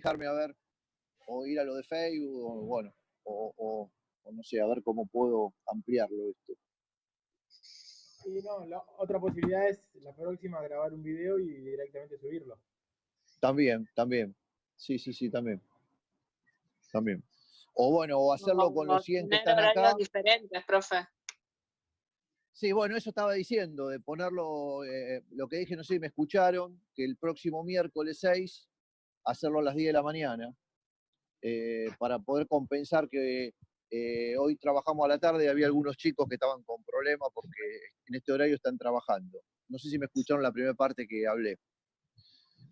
fijarme a ver, o ir a lo de Facebook, o bueno, o no sé, a ver cómo puedo ampliarlo esto. Y no, la otra posibilidad es la próxima grabar un video y directamente subirlo. También. Sí, también. O bueno, o hacerlo con los 100 que están acá. Diferentes, profe. Sí, bueno, eso estaba diciendo, de ponerlo, lo que dije, no sé si me escucharon, que el próximo miércoles 6, hacerlo a las 10 de la mañana, para poder compensar que hoy trabajamos a la tarde y había algunos chicos que estaban con problemas porque en este horario están trabajando. No sé si me escucharon la primera parte que hablé.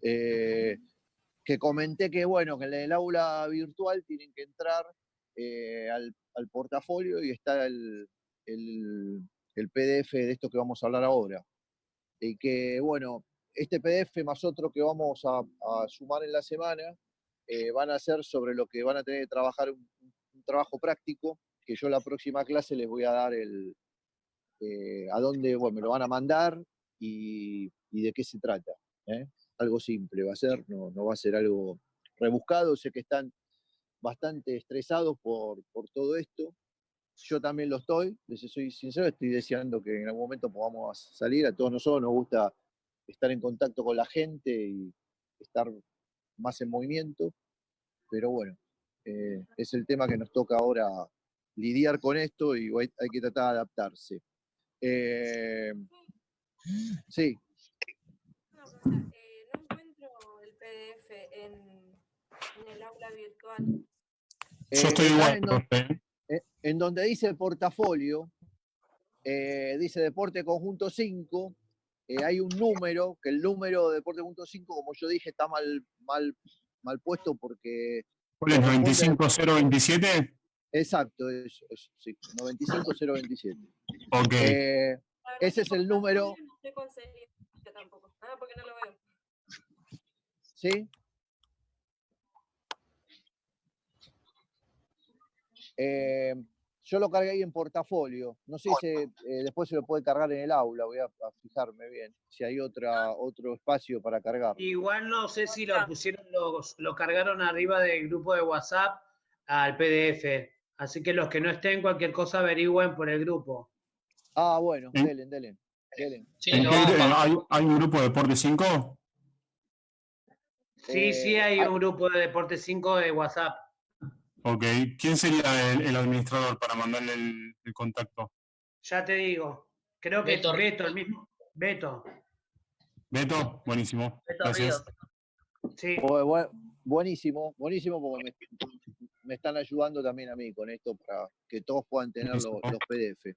Que comenté que, bueno, que en el aula virtual tienen que entrar al portafolio y está el PDF de esto que vamos a hablar ahora. Y que, bueno, este PDF más otro que vamos a sumar en la semana van a ser sobre lo que van a tener que trabajar un trabajo práctico, que yo la próxima clase les voy a dar a dónde, bueno, me lo van a mandar y de qué se trata. Algo simple va a ser, no va a ser algo rebuscado. Sé que están bastante estresados por todo esto. Yo también lo estoy, les soy sincero, estoy deseando que en algún momento podamos salir. A todos nosotros nos gusta estar en contacto con la gente y estar más en movimiento, pero bueno, es el tema que nos toca ahora lidiar con esto y hay que tratar de adaptarse. Sí. No encuentro el PDF en el aula virtual. Yo estoy igual, profe. En donde dice portafolio, dice Deporte Conjunto 5, hay un número, que el número de Deporte Conjunto 5, como yo dije, está mal puesto porque... ¿Cuál es? ¿95027? Exacto, eso, sí, 95027. Ok. Ese es el número... No estoy conseguiendo tampoco, porque no lo veo. ¿Sí? Yo lo cargué ahí en portafolio. No sé si después se lo puede cargar en el aula. Voy a fijarme bien si hay otro espacio para cargar. Igual no sé si lo pusieron, lo cargaron arriba del grupo de WhatsApp al PDF. Así que los que no estén, cualquier cosa averigüen por el grupo. Ah, bueno, delen. Sí, ¿Hay un grupo de Deporte 5? Sí, hay un grupo de Deporte 5 de WhatsApp. Ok, ¿quién sería el administrador para mandarle el contacto? Ya te digo, creo que Beto. es Beto, el mismo. Beto. Beto, buenísimo. Beto Gracias. Ríos. Sí. Buenísimo, porque me están ayudando también a mí con esto para que todos puedan tener los PDF.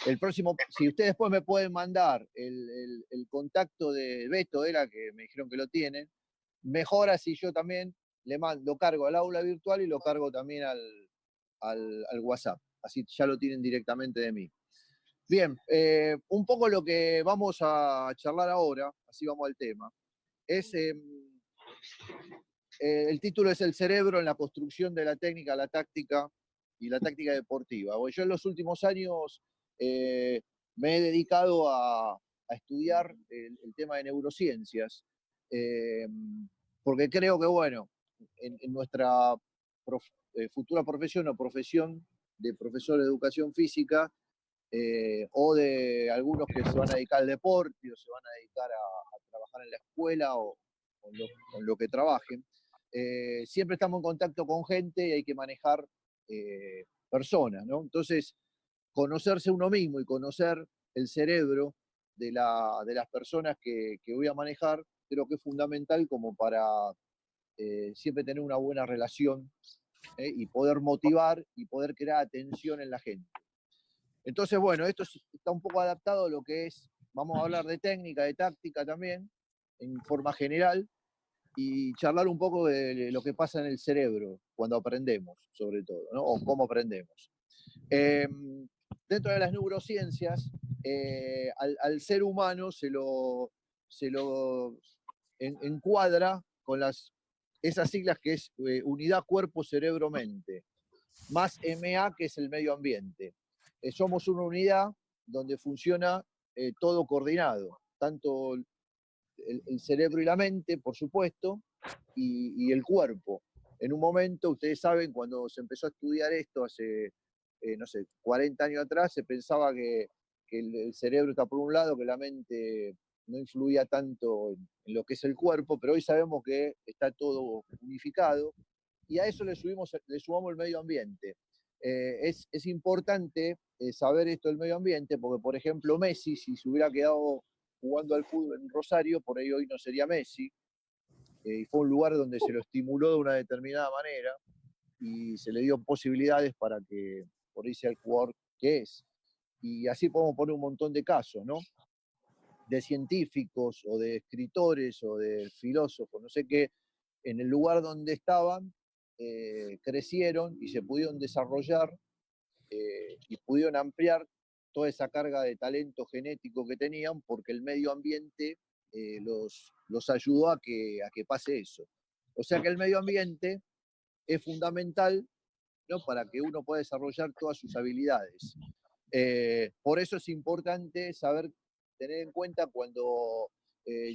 El próximo, si ustedes después me pueden mandar el contacto de Beto, era que me dijeron que lo tienen, mejor así yo también lo cargo al aula virtual y lo cargo también al WhatsApp. Así ya lo tienen directamente de mí. Bien, un poco lo que vamos a charlar ahora, así vamos al tema, es el título es El cerebro en la construcción de la técnica, la táctica y la táctica deportiva. Yo en los últimos años me he dedicado a estudiar el tema de neurociencias, porque creo que, bueno, en nuestra futura profesión o profesión de profesor de educación física, o de algunos que se van a dedicar al deporte o se van a dedicar a trabajar en la escuela o con lo que trabajen, siempre estamos en contacto con gente y hay que manejar personas, ¿no? Entonces, conocerse uno mismo y conocer el cerebro de las personas que voy a manejar, creo que es fundamental como para siempre tener una buena relación y poder motivar y poder crear atención en la gente. Entonces, bueno, esto está un poco adaptado a lo que es, vamos a hablar de técnica, de táctica también, en forma general, y charlar un poco de lo que pasa en el cerebro cuando aprendemos, sobre todo, ¿no? O cómo aprendemos. Dentro de las neurociencias, al ser humano se lo encuadra con esas siglas que es unidad cuerpo-cerebro-mente, más MA, que es el medio ambiente. Somos una unidad donde funciona todo coordinado, tanto el cerebro y la mente, por supuesto, y el cuerpo. En un momento, ustedes saben, cuando se empezó a estudiar esto hace, no sé, 40 años atrás, se pensaba que el cerebro está por un lado, que la mente no influía tanto en lo que es el cuerpo, pero hoy sabemos que está todo unificado, y a eso le sumamos el medio ambiente. Es importante saber esto del medio ambiente, porque, por ejemplo, Messi, si se hubiera quedado jugando al fútbol en Rosario, por ahí hoy no sería Messi, y fue un lugar donde se lo estimuló de una determinada manera y se le dio posibilidades para que por ahí sea el jugador que es. Y así podemos poner un montón de casos, ¿no? De científicos o de escritores o de filósofos, no sé qué, en el lugar donde estaban, crecieron y se pudieron desarrollar y pudieron ampliar toda esa carga de talento genético que tenían porque el medio ambiente los ayudó a que pase eso. O sea que el medio ambiente es fundamental, ¿no?, para que uno pueda desarrollar todas sus habilidades. Por eso es importante saber, tener en cuenta cuando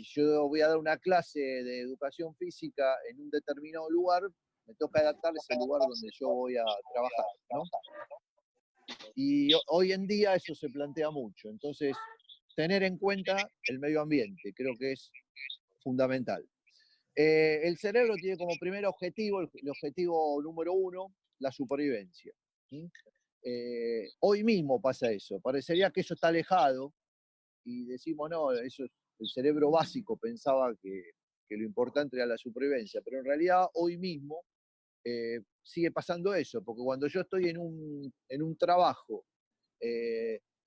yo voy a dar una clase de educación física en un determinado lugar, me toca adaptar ese lugar donde yo voy a trabajar, ¿no? Y hoy en día eso se plantea mucho. Entonces, tener en cuenta el medio ambiente creo que es fundamental. El cerebro tiene como primer objetivo, el objetivo número 1, la supervivencia. Hoy mismo pasa eso. Parecería que eso está alejado y decimos, no, eso es el cerebro básico, pensaba que lo importante era la supervivencia, pero en realidad hoy mismo sigue pasando eso, porque cuando yo estoy en un trabajo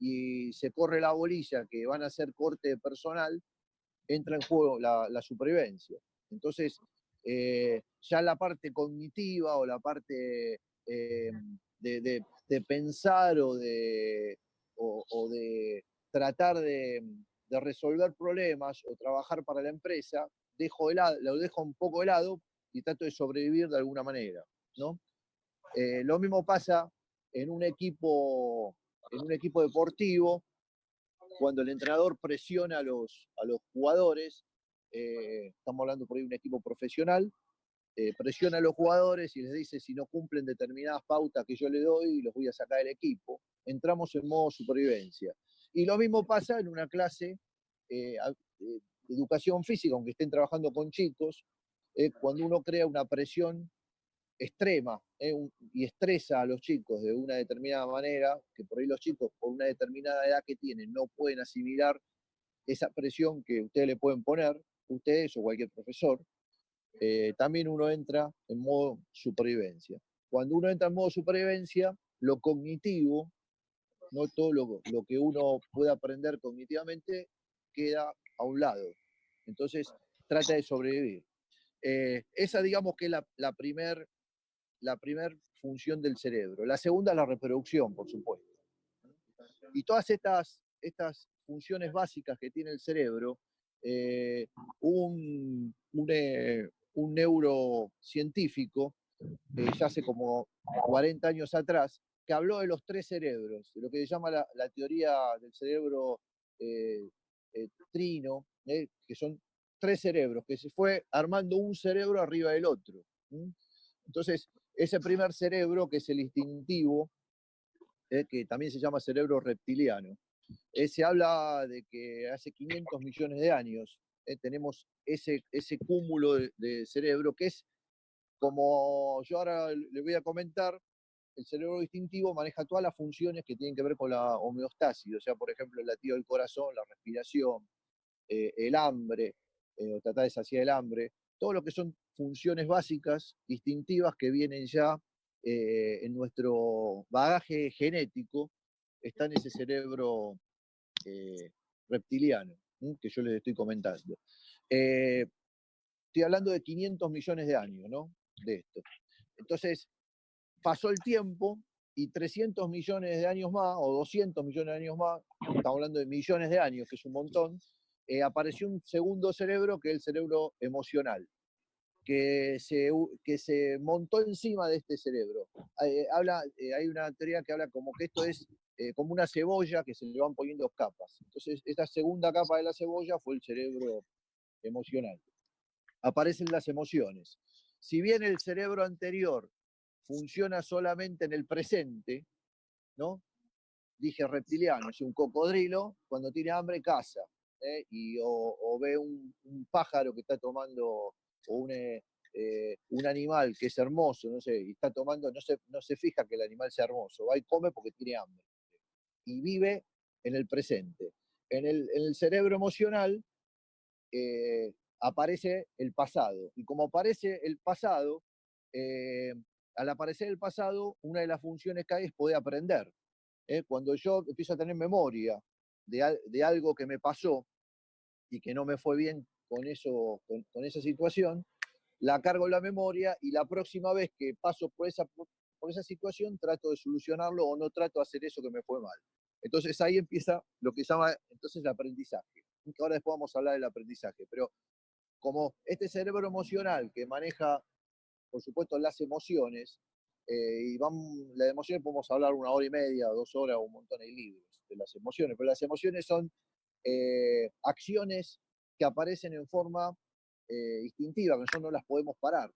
y se corre la bolilla que van a hacer corte de personal, entra en juego la supervivencia. Entonces, ya la parte cognitiva o la parte de pensar o de tratar de resolver problemas o trabajar para la empresa, lo dejo un poco de lado y trato de sobrevivir de alguna manera, ¿no? Lo mismo pasa en un equipo deportivo, cuando el entrenador presiona a los jugadores, estamos hablando por ahí de un equipo profesional, presiona a los jugadores y les dice si no cumplen determinadas pautas que yo le doy, los voy a sacar del equipo. Entramos en modo supervivencia. Y lo mismo pasa en una clase de educación física, aunque estén trabajando con chicos, cuando uno crea una presión extrema y estresa a los chicos de una determinada manera, que por ahí los chicos, por una determinada edad que tienen, no pueden asimilar esa presión que ustedes le pueden poner, ustedes o cualquier profesor, también uno entra en modo supervivencia. Cuando uno entra en modo supervivencia, lo cognitivo, no todo lo que uno puede aprender cognitivamente, queda a un lado. Entonces, trata de sobrevivir. Esa, digamos, que es la primer función del cerebro. La segunda es la reproducción, por supuesto. Y todas estas funciones básicas que tiene el cerebro, un neurocientífico, ya hace como 40 años atrás, que habló de los 3 cerebros, de lo que se llama la teoría del cerebro trino, que son 3 cerebros, que se fue armando un cerebro arriba del otro. Entonces, ese primer cerebro, que es el instintivo, que también se llama cerebro reptiliano, se habla de que hace 500 millones de años tenemos ese cúmulo de cerebro, que es, como yo ahora le voy a comentar, el cerebro instintivo maneja todas las funciones que tienen que ver con la homeostasis, o sea, por ejemplo, el latido del corazón, la respiración, el hambre, o tratar de saciar el hambre, todo lo que son funciones básicas, instintivas, que vienen ya en nuestro bagaje genético, está en ese cerebro reptiliano, que yo les estoy comentando. Estoy hablando de 500 millones de años, ¿no?, de esto. Entonces, pasó el tiempo y 300 millones de años más, o 200 millones de años más, estamos hablando de millones de años, que es un montón, apareció un segundo cerebro, que es el cerebro emocional, que se montó encima de este cerebro. Hay una teoría que habla como que esto es como una cebolla que se le van poniendo capas. Entonces, esta segunda capa de la cebolla fue el cerebro emocional. Aparecen las emociones. Si bien el cerebro anterior funciona solamente en el presente, ¿no? Dije reptiliano, es un cocodrilo, cuando tiene hambre caza, o ve un pájaro que está tomando, o un animal que es hermoso, no sé, y está tomando, no se fija que el animal sea hermoso, va y come porque tiene hambre. Y vive en el presente. En el cerebro emocional aparece el pasado. Y como aparece el pasado, al aparecer el pasado, una de las funciones que hay es poder aprender. Cuando yo empiezo a tener memoria de algo que me pasó y que no me fue bien con esa situación, la cargo en la memoria y la próxima vez que paso por esa situación trato de solucionarlo o no trato de hacer eso que me fue mal. Entonces ahí empieza lo que se llama entonces el aprendizaje. Ahora después vamos a hablar del aprendizaje, pero como este cerebro emocional que maneja, por supuesto, las emociones, las emociones podemos hablar 1 hora y media, 2 horas, un montón de libros de las emociones, pero las emociones son acciones que aparecen en forma instintiva, que nosotros no las podemos parar.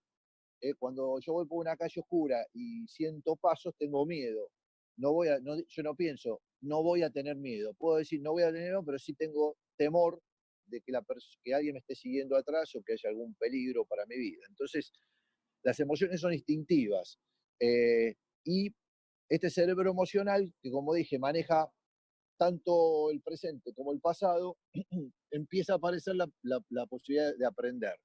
Cuando yo voy por una calle oscura y siento pasos, tengo miedo. Yo no pienso, no voy a tener miedo. Puedo decir, no voy a tener miedo, pero sí tengo temor de que alguien me esté siguiendo atrás o que haya algún peligro para mi vida. Entonces, las emociones son instintivas. Y este cerebro emocional, que como dije, maneja tanto el presente como el pasado, empieza a aparecer la posibilidad de aprender.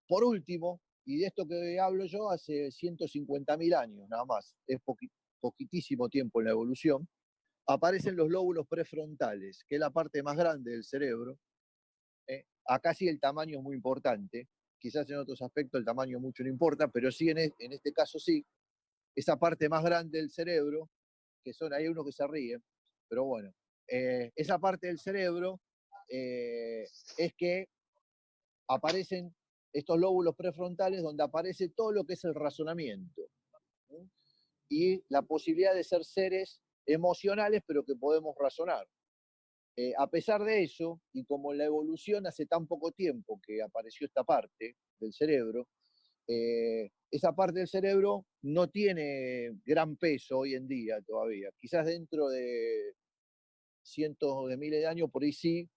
Por último, y de esto que hablo yo hace 150.000 años nada más, es poquitísimo tiempo en la evolución, aparecen los lóbulos prefrontales, que es la parte más grande del cerebro. Acá sí el tamaño es muy importante, quizás en otros aspectos el tamaño mucho no importa, pero sí en este caso sí, esa parte más grande del cerebro, hay uno que se ríe, pero bueno, esa parte del cerebro es que aparecen estos lóbulos prefrontales donde aparece todo lo que es el razonamiento, ¿sí? Y la posibilidad de ser seres emocionales, pero que podemos razonar. A pesar de eso, y como en la evolución hace tan poco tiempo que apareció esta parte del cerebro, esa parte del cerebro no tiene gran peso hoy en día todavía. Quizás dentro de cientos de miles de años por ahí sí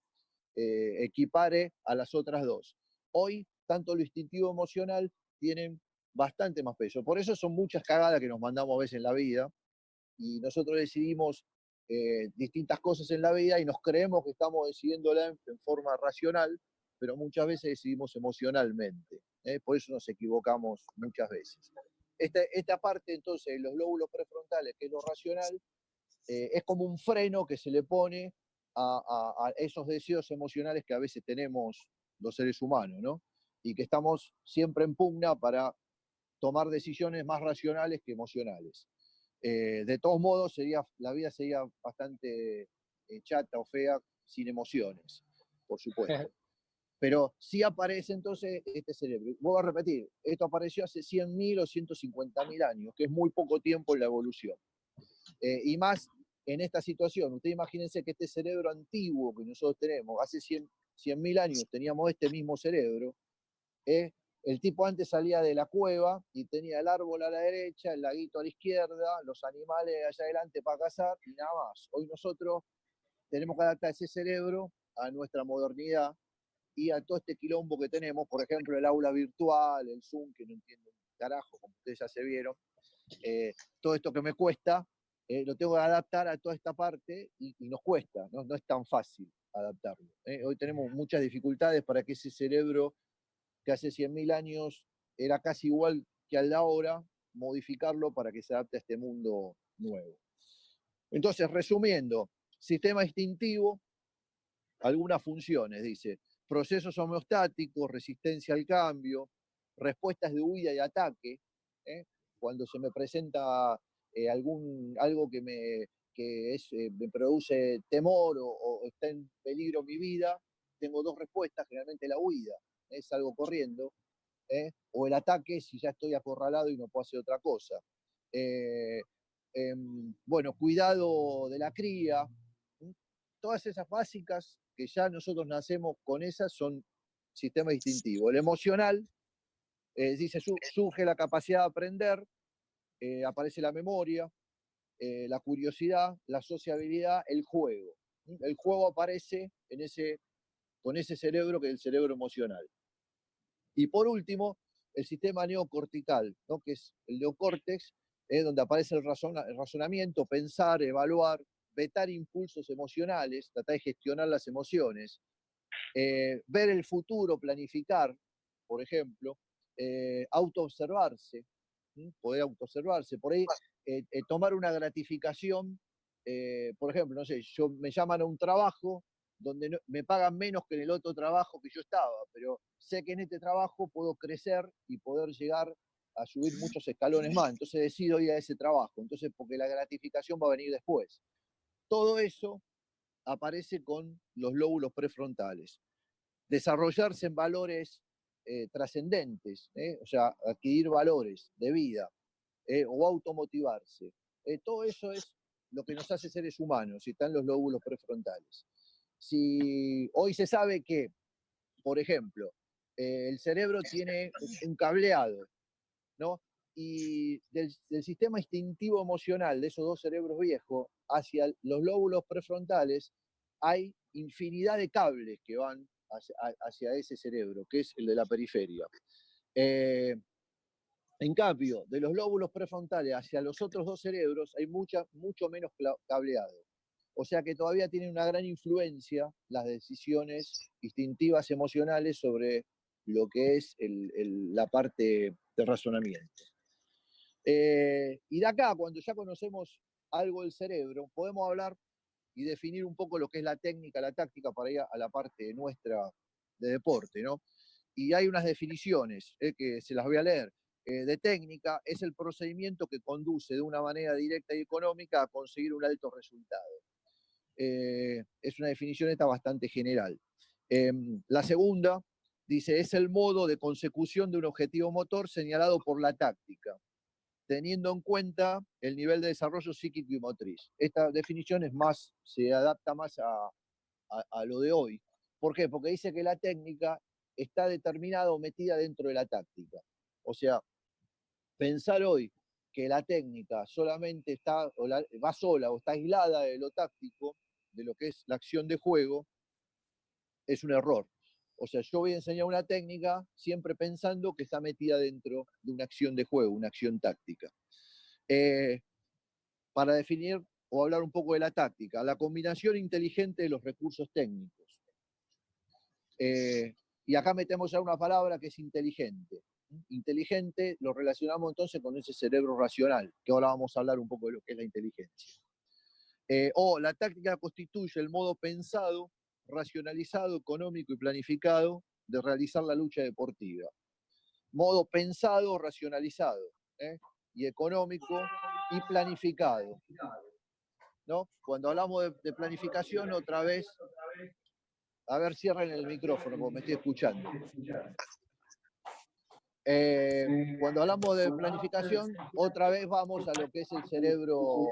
equipare a las otras dos. Hoy, tanto lo instintivo emocional tienen bastante más peso. Por eso son muchas cagadas que nos mandamos a veces en la vida y nosotros decidimos distintas cosas en la vida y nos creemos que estamos decidiéndola en forma racional, pero muchas veces decidimos emocionalmente. Por eso nos equivocamos muchas veces. Esta parte, entonces, los lóbulos prefrontales, que es lo racional, es como un freno que se le pone a esos deseos emocionales que a veces tenemos los seres humanos, ¿no? Y que estamos siempre en pugna para tomar decisiones más racionales que emocionales. De todos modos, la vida sería bastante chata o fea sin emociones, por supuesto. Pero sí aparece entonces este cerebro. Voy a repetir, esto apareció hace 100.000 o 150.000 años, que es muy poco tiempo en la evolución. Y más en esta situación. Ustedes imagínense que este cerebro antiguo que nosotros tenemos, hace 100.000 años teníamos este mismo cerebro. El tipo antes salía de la cueva y tenía el árbol a la derecha, el laguito a la izquierda, los animales allá adelante para cazar y nada más. Hoy nosotros tenemos que adaptar ese cerebro a nuestra modernidad y a todo este quilombo que tenemos, por ejemplo, el aula virtual, el Zoom, que no entiendo un carajo, como ustedes ya se vieron. Todo esto que me cuesta, lo tengo que adaptar a toda esta parte y nos cuesta, no es tan fácil adaptarlo. Hoy tenemos muchas dificultades para que ese cerebro que hace 100.000 años era casi igual que al de ahora, modificarlo para que se adapte a este mundo nuevo. Entonces, resumiendo, sistema instintivo, algunas funciones, dice, procesos homeostáticos, resistencia al cambio, respuestas de huida y ataque, cuando se me presenta algo que me produce temor o está en peligro mi vida, tengo dos respuestas, generalmente la huida, salgo corriendo, o el ataque si ya estoy acorralado y no puedo hacer otra cosa. Bueno, cuidado de la cría, todas esas básicas que ya nosotros nacemos con esas son sistemas distintivos. El emocional, dice, surge la capacidad de aprender, aparece la memoria, la curiosidad, la sociabilidad, el juego. El juego aparece con ese cerebro que es el cerebro emocional. Y por último, el sistema neocortical, ¿no? Que es el neocórtex, donde aparece el razonamiento, pensar, evaluar, vetar impulsos emocionales, tratar de gestionar las emociones, ver el futuro, planificar, por ejemplo, autoobservarse, poder autoobservarse, por ahí tomar una gratificación, por ejemplo, no sé, me llaman a un trabajo donde me pagan menos que en el otro trabajo que yo estaba, pero sé que en este trabajo puedo crecer y poder llegar a subir muchos escalones más, entonces decido ir a ese trabajo, entonces porque la gratificación va a venir después. Todo eso aparece con los lóbulos prefrontales. Desarrollarse en valores trascendentes, o sea, adquirir valores de vida, o automotivarse. Todo eso es lo que nos hace seres humanos, y están los lóbulos prefrontales. Si hoy se sabe que, por ejemplo, el cerebro tiene un cableado, ¿no? Y del sistema instintivo emocional de esos dos cerebros viejos hacia los lóbulos prefrontales hay infinidad de cables que van hacia ese cerebro, que es el de la periferia. En cambio, de los lóbulos prefrontales hacia los otros dos cerebros hay mucho menos cableado. O sea que todavía tienen una gran influencia las decisiones instintivas emocionales sobre lo que es la parte de razonamiento. Y de acá, cuando ya conocemos algo del cerebro, podemos hablar y definir un poco lo que es la técnica, la táctica, para ir a la parte nuestra de deporte, ¿no? Y hay unas definiciones que se las voy a leer. De técnica es el procedimiento que conduce de una manera directa y económica a conseguir un alto resultado. Es una definición esta bastante general. La segunda dice, es el modo de consecución de un objetivo motor señalado por la táctica, teniendo en cuenta el nivel de desarrollo psíquico y motriz. Esta definición se adapta más a lo de hoy. ¿Por qué? Porque dice que la técnica está determinada o metida dentro de la táctica. O sea, pensar hoy que la técnica solamente va sola o está aislada de lo táctico, de lo que es la acción de juego, es un error. O sea, yo voy a enseñar una técnica siempre pensando que está metida dentro de una acción de juego, una acción táctica. Para definir o hablar un poco de la táctica, la combinación inteligente de los recursos técnicos. Y acá metemos ya una palabra que es inteligente. Inteligente lo relacionamos entonces con ese cerebro racional, que ahora vamos a hablar un poco de lo que es la inteligencia. La táctica constituye el modo pensado, racionalizado, económico y planificado de realizar la lucha deportiva. Modo pensado, racionalizado, y económico y planificado, ¿no? Cuando hablamos de planificación, otra vez, a ver, cierren el micrófono porque me estoy escuchando. Cuando hablamos de planificación, otra vez vamos a lo que es el cerebro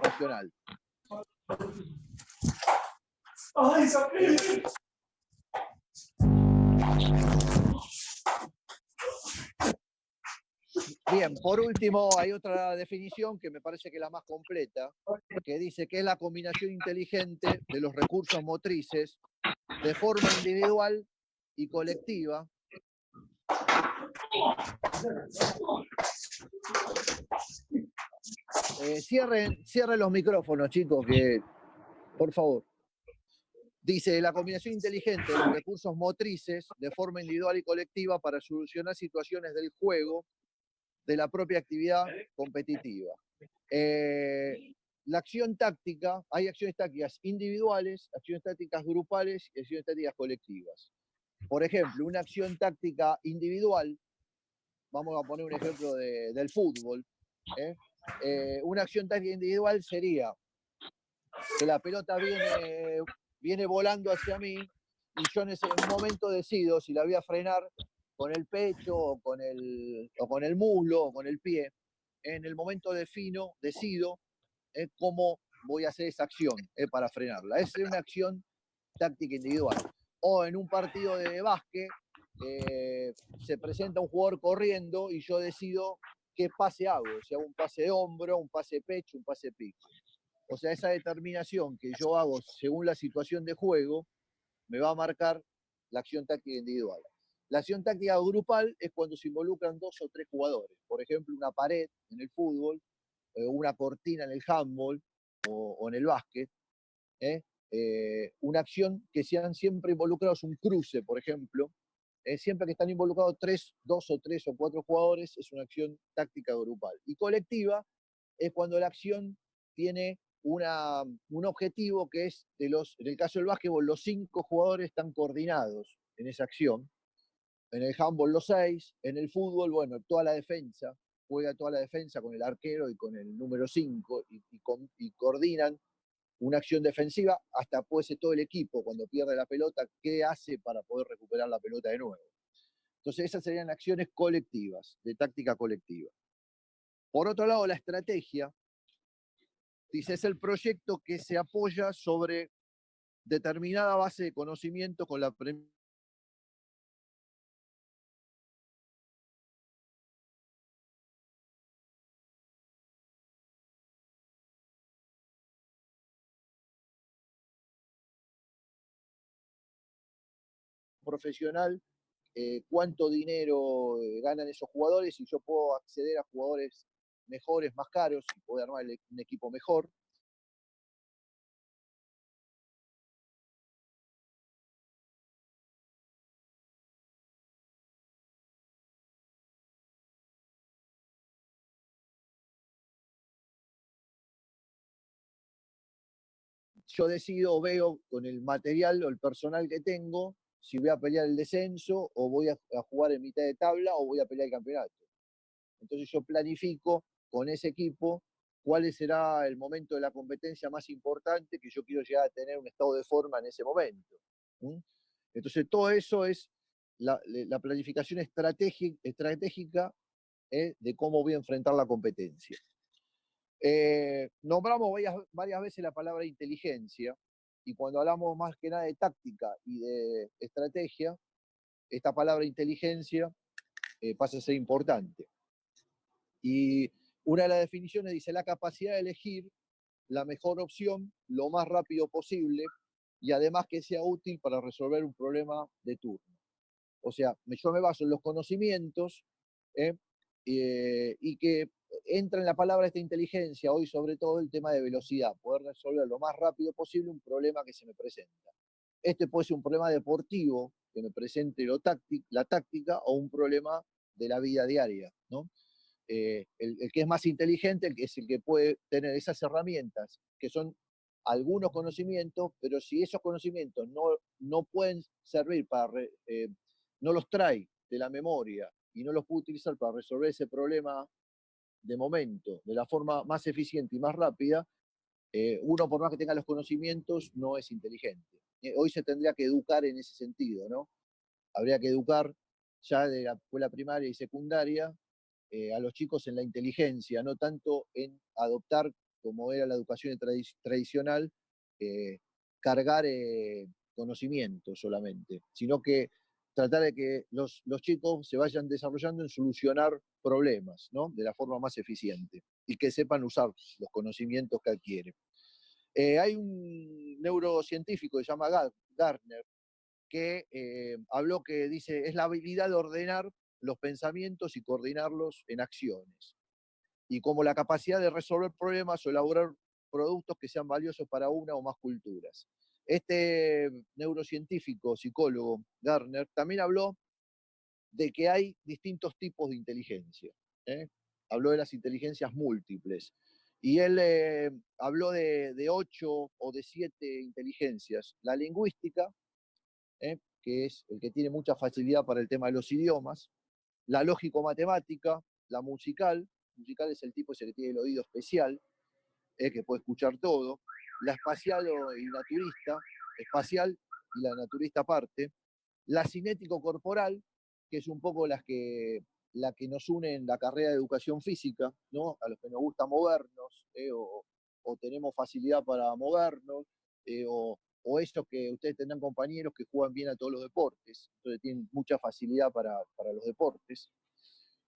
racional. Bien, por último, hay otra definición que me parece que es la más completa, que dice que es la combinación inteligente de los recursos motrices de forma individual y colectiva. Cierren los micrófonos, chicos, que por favor. Dice, la combinación inteligente de los recursos motrices de forma individual y colectiva para solucionar situaciones del juego de la propia actividad competitiva. La acción táctica, hay acciones tácticas individuales, acciones tácticas grupales y acciones tácticas colectivas. Por ejemplo, una acción táctica individual, vamos a poner un ejemplo del fútbol, una acción táctica individual sería que la pelota viene volando hacia mí y yo en un momento decido si la voy a frenar con el pecho o con el muslo o con el pie. En el momento decido cómo voy a hacer esa acción para frenarla. Es una acción táctica individual. O en un partido de básquet, se presenta un jugador corriendo y yo decido qué pase hago, si hago un pase de hombro, un pase de pecho, un pase de pico. O sea, esa determinación que yo hago según la situación de juego me va a marcar la acción táctica individual. La acción táctica grupal es cuando se involucran 2 o 3 jugadores. Por ejemplo, una pared en el fútbol, una cortina en el handball o en el básquet. Una acción que sean siempre involucrados, un cruce, por ejemplo. Siempre que están involucrados 2 o 3 o 4 jugadores, es una acción táctica grupal. Y colectiva es cuando la acción tiene un objetivo que es, en el caso del básquetbol, los 5 jugadores están coordinados en esa acción. En el handball los 6, en el fútbol, bueno, toda la defensa, juega toda la defensa con el arquero y con el número 5 y coordinan una acción defensiva, hasta puede ser todo el equipo cuando pierde la pelota, qué hace para poder recuperar la pelota de nuevo. Entonces esas serían acciones colectivas, de táctica colectiva. Por otro lado, la estrategia, dice, es el proyecto que se apoya sobre determinada base de conocimiento con la premisa profesional, cuánto dinero ganan esos jugadores y yo puedo acceder a jugadores mejores, más caros y poder armar un equipo mejor. Yo decido, veo con el material o el personal que tengo, si voy a pelear el descenso o voy a jugar en mitad de tabla o voy a pelear el campeonato. Entonces yo planifico con ese equipo cuál será el momento de la competencia más importante que yo quiero llegar a tener un estado de forma en ese momento. Entonces todo eso es la planificación estratégica de cómo voy a enfrentar la competencia. Nombramos varias veces la palabra inteligencia, y cuando hablamos más que nada de táctica y de estrategia, esta palabra inteligencia pasa a ser importante. Y una de las definiciones dice la capacidad de elegir la mejor opción lo más rápido posible y además que sea útil para resolver un problema de turno. O sea, yo me baso en los conocimientos y que entra en la palabra esta inteligencia, hoy sobre todo el tema de velocidad, poder resolver lo más rápido posible un problema que se me presenta. Este puede ser un problema deportivo que me presente la táctica o un problema de la vida diaria, ¿no? El que es más inteligente es el que puede tener esas herramientas, que son algunos conocimientos, pero si esos conocimientos no pueden servir no los trae de la memoria y no los puede utilizar para resolver ese problema de momento, de la forma más eficiente y más rápida, uno por más que tenga los conocimientos no es inteligente. Hoy se tendría que educar en ese sentido, ¿no? Habría que educar ya de la escuela primaria y secundaria a los chicos en la inteligencia, no tanto en adoptar, como era la educación tradicional, cargar conocimiento solamente, sino que tratar de que los chicos se vayan desarrollando en solucionar problemas, ¿no? De la forma más eficiente y que sepan usar los conocimientos que adquieren. Hay un neurocientífico que se llama Gardner que habló que dice, es la habilidad de ordenar los pensamientos y coordinarlos en acciones. Y como la capacidad de resolver problemas o elaborar productos que sean valiosos para una o más culturas. Este neurocientífico, psicólogo, Gardner, también habló de que hay distintos tipos de inteligencia. Habló de las inteligencias múltiples. Y él habló de 8 o de 7 inteligencias. La lingüística, que es el que tiene mucha facilidad para el tema de los idiomas. La lógico-matemática, la musical es el tipo ese que tiene el oído especial, que puede escuchar todo. La espacial y naturista, espacial y la naturista aparte. La cinético-corporal, que es un poco la que nos une en la carrera de educación física, ¿no? A los que nos gusta movernos, o tenemos facilidad para movernos, o o esos que ustedes tendrán compañeros que juegan bien a todos los deportes, entonces tienen mucha facilidad para los deportes.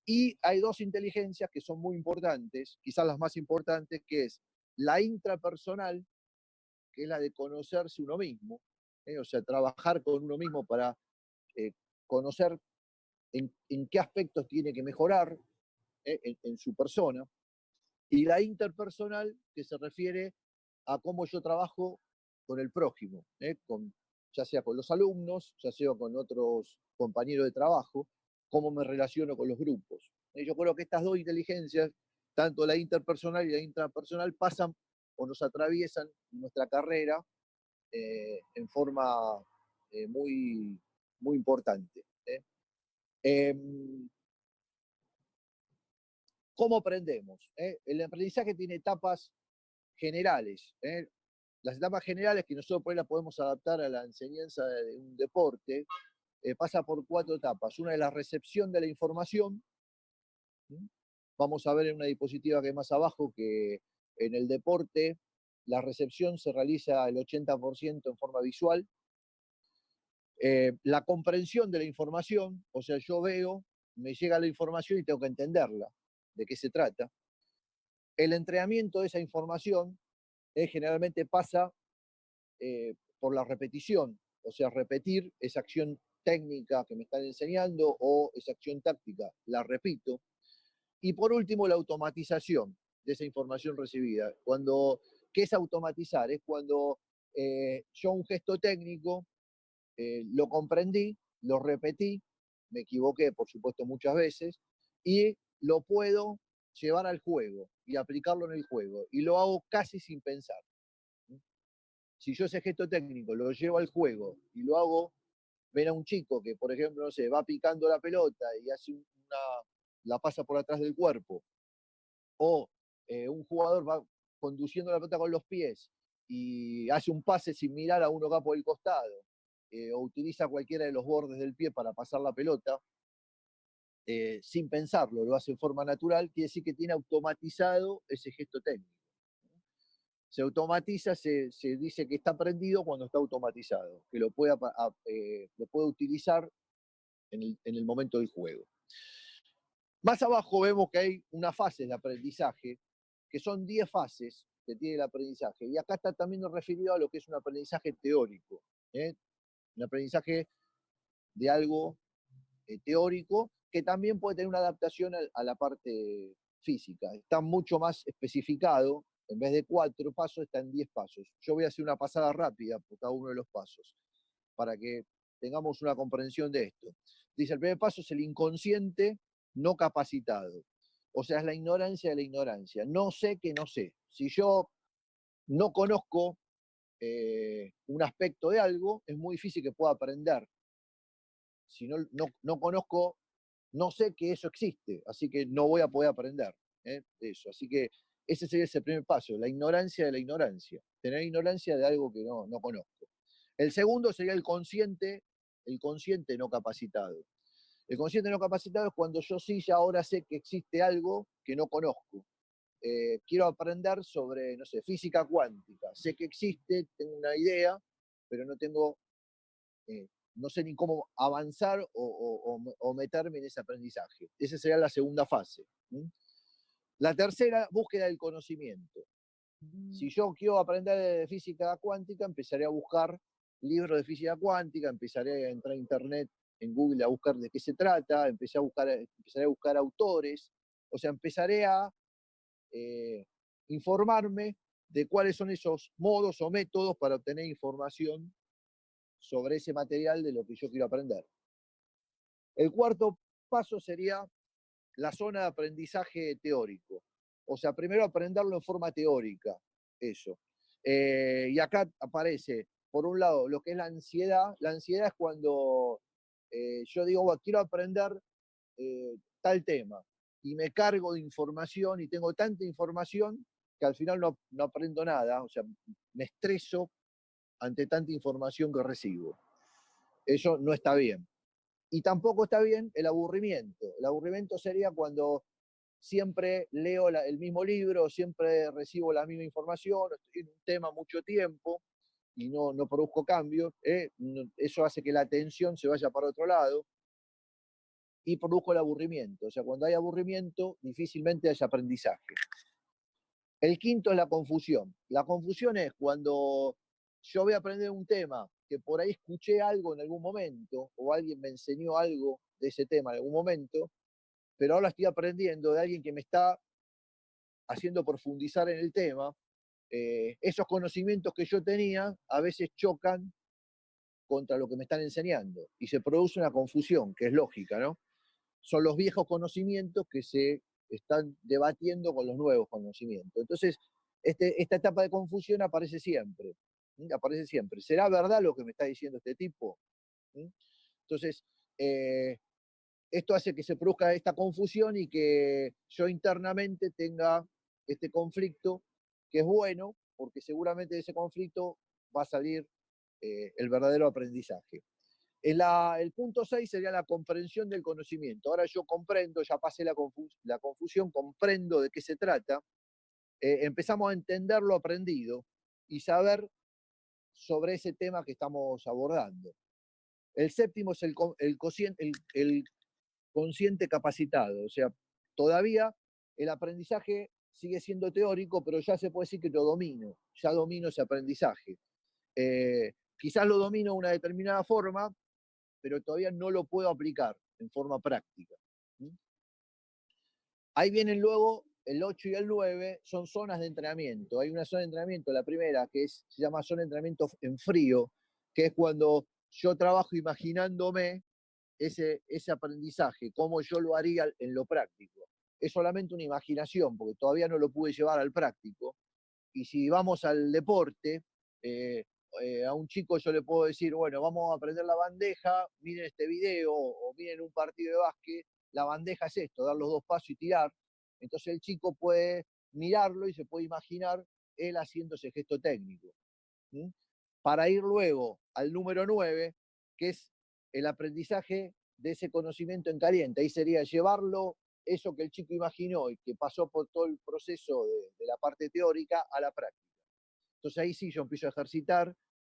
Y hay dos inteligencias que son muy importantes, quizás las más importantes, que es la intrapersonal, que es la de conocerse uno mismo, o sea, trabajar con uno mismo para conocer en qué aspectos tiene que mejorar en su persona, y la interpersonal, que se refiere a cómo yo trabajo con el prójimo, ya sea con los alumnos, ya sea con otros compañeros de trabajo, cómo me relaciono con los grupos. Yo creo que estas dos inteligencias, tanto la interpersonal y la intrapersonal, pasan o nos atraviesan nuestra carrera en forma muy, muy importante. ¿Cómo aprendemos? El aprendizaje tiene etapas generales. Las etapas generales, que nosotros por ahí las podemos adaptar a la enseñanza de un deporte, pasa por 4 etapas. Una es la recepción de la información. Vamos a ver en una diapositiva que hay más abajo que en el deporte la recepción se realiza el 80% en forma visual. La comprensión de la información, o sea, yo veo, me llega la información y tengo que entenderla, de qué se trata. El entrenamiento de esa información generalmente pasa por la repetición, o sea, repetir esa acción técnica que me están enseñando o esa acción táctica, la repito. Y por último, la automatización de esa información recibida. ¿Qué es automatizar? Es cuando yo un gesto técnico lo comprendí, lo repetí, me equivoqué, por supuesto, muchas veces, y lo puedo llevar al juego y aplicarlo en el juego. Y lo hago casi sin pensar. Si yo ese gesto técnico lo llevo al juego y lo hago, ven a un chico que, por ejemplo, no sé, va picando la pelota y la pasa por atrás del cuerpo, o un jugador va conduciendo la pelota con los pies y hace un pase sin mirar a uno acá por el costado, o utiliza cualquiera de los bordes del pie para pasar la pelota, sin pensarlo, lo hace en forma natural, quiere decir que tiene automatizado ese gesto técnico. Se automatiza, se dice que está aprendido cuando está automatizado, que lo puede utilizar en el momento del juego. Más abajo vemos que hay una fase de aprendizaje, que son 10 fases que tiene el aprendizaje. Y acá está también referido a lo que es un aprendizaje teórico. Un aprendizaje de algo teórico que también puede tener una adaptación a la parte física. Está mucho más especificado. En vez de 4 pasos, está en 10 pasos. Yo voy a hacer una pasada rápida por cada uno de los pasos, para que tengamos una comprensión de esto. Dice, el primer paso es el inconsciente no capacitado. O sea, es la ignorancia de la ignorancia. No sé que no sé. Si yo no conozco un aspecto de algo, es muy difícil que pueda aprender. Si no conozco, no sé que eso existe, así que no voy a poder aprender eso. Así que ese sería ese primer paso, la ignorancia de la ignorancia. Tener ignorancia de algo que no conozco. El segundo sería el consciente no capacitado. El consciente no capacitado es cuando yo sí ya ahora sé que existe algo que no conozco. Quiero aprender sobre, no sé, física cuántica. Sé que existe, tengo una idea, pero no sé ni cómo avanzar o meterme en ese aprendizaje. Esa sería la segunda fase. La tercera, búsqueda del conocimiento. Si yo quiero aprender de física cuántica, empezaré a buscar libros de física cuántica, empezaré a entrar a internet, en Google, a buscar de qué se trata, empezaré a buscar autores, o sea, empezaré a informarme de cuáles son esos modos o métodos para obtener información sobre ese material de lo que yo quiero aprender. El cuarto paso sería la zona de aprendizaje teórico. O sea, primero aprenderlo en forma teórica, eso. Y acá aparece, por un lado, lo que es la ansiedad. La ansiedad es cuando yo digo, bueno, quiero aprender tal tema, y me cargo de información, y tengo tanta información que al final no aprendo nada, o sea, me estreso ante tanta información que recibo. Eso no está bien. Y tampoco está bien el aburrimiento. El aburrimiento sería cuando siempre leo el mismo libro, siempre recibo la misma información, estoy en un tema mucho tiempo, y no produzco cambios, eso hace que la atención se vaya para otro lado y produzco el aburrimiento. O sea, cuando hay aburrimiento, difícilmente hay aprendizaje. El quinto es la confusión. La confusión es cuando yo voy a aprender un tema que por ahí escuché algo en algún momento o alguien me enseñó algo de ese tema en algún momento, pero ahora estoy aprendiendo de alguien que me está haciendo profundizar en el tema. Esos conocimientos que yo tenía a veces chocan contra lo que me están enseñando y se produce una confusión, que es lógica, ¿no? Son los viejos conocimientos que se están debatiendo con los nuevos conocimientos. Entonces, esta etapa de confusión aparece siempre. Aparece siempre. ¿Será verdad lo que me está diciendo este tipo? Entonces, esto hace que se produzca esta confusión y que yo internamente tenga este conflicto, que es bueno, porque seguramente de ese conflicto va a salir el verdadero aprendizaje. El punto 6 sería la comprensión del conocimiento. Ahora yo comprendo, ya pasé la confusión, comprendo de qué se trata, empezamos a entender lo aprendido y saber sobre ese tema que estamos abordando. El séptimo es el consciente capacitado, o sea, todavía el aprendizaje sigue siendo teórico, pero ya se puede decir que lo domino, ya domino ese aprendizaje. Quizás lo domino de una determinada forma, pero todavía no lo puedo aplicar en forma práctica. Ahí vienen luego el 8 y el 9, son zonas de entrenamiento. Hay una zona de entrenamiento, la primera, que se llama zona de entrenamiento en frío, que es cuando yo trabajo imaginándome ese aprendizaje, cómo yo lo haría en lo práctico. Es solamente una imaginación, porque todavía no lo pude llevar al práctico. Y si vamos al deporte, a un chico yo le puedo decir, bueno, vamos a aprender la bandeja, miren este video, o miren un partido de básquet, la bandeja es esto, dar los 2 pasos y tirar. Entonces el chico puede mirarlo y se puede imaginar él haciendo ese gesto técnico. Para ir luego al número 9, que es el aprendizaje de ese conocimiento en caliente. Ahí sería llevarlo, eso que el chico imaginó y que pasó por todo el proceso de la parte teórica a la práctica. Entonces ahí sí yo empiezo a ejercitar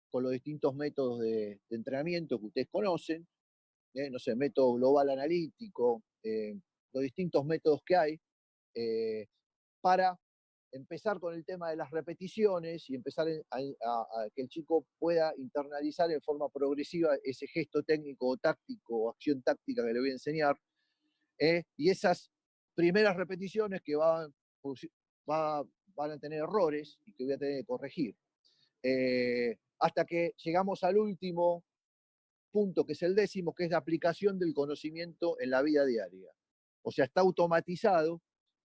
con los distintos métodos de entrenamiento que ustedes conocen, no sé, método global analítico, los distintos métodos que hay, para empezar con el tema de las repeticiones y empezar a que el chico pueda internalizar en forma progresiva ese gesto técnico o táctico o acción táctica que le voy a enseñar, y esas primeras repeticiones que van a tener errores y que voy a tener que corregir. Hasta que llegamos al último punto, que es el 10º, que es la aplicación del conocimiento en la vida diaria. O sea, está automatizado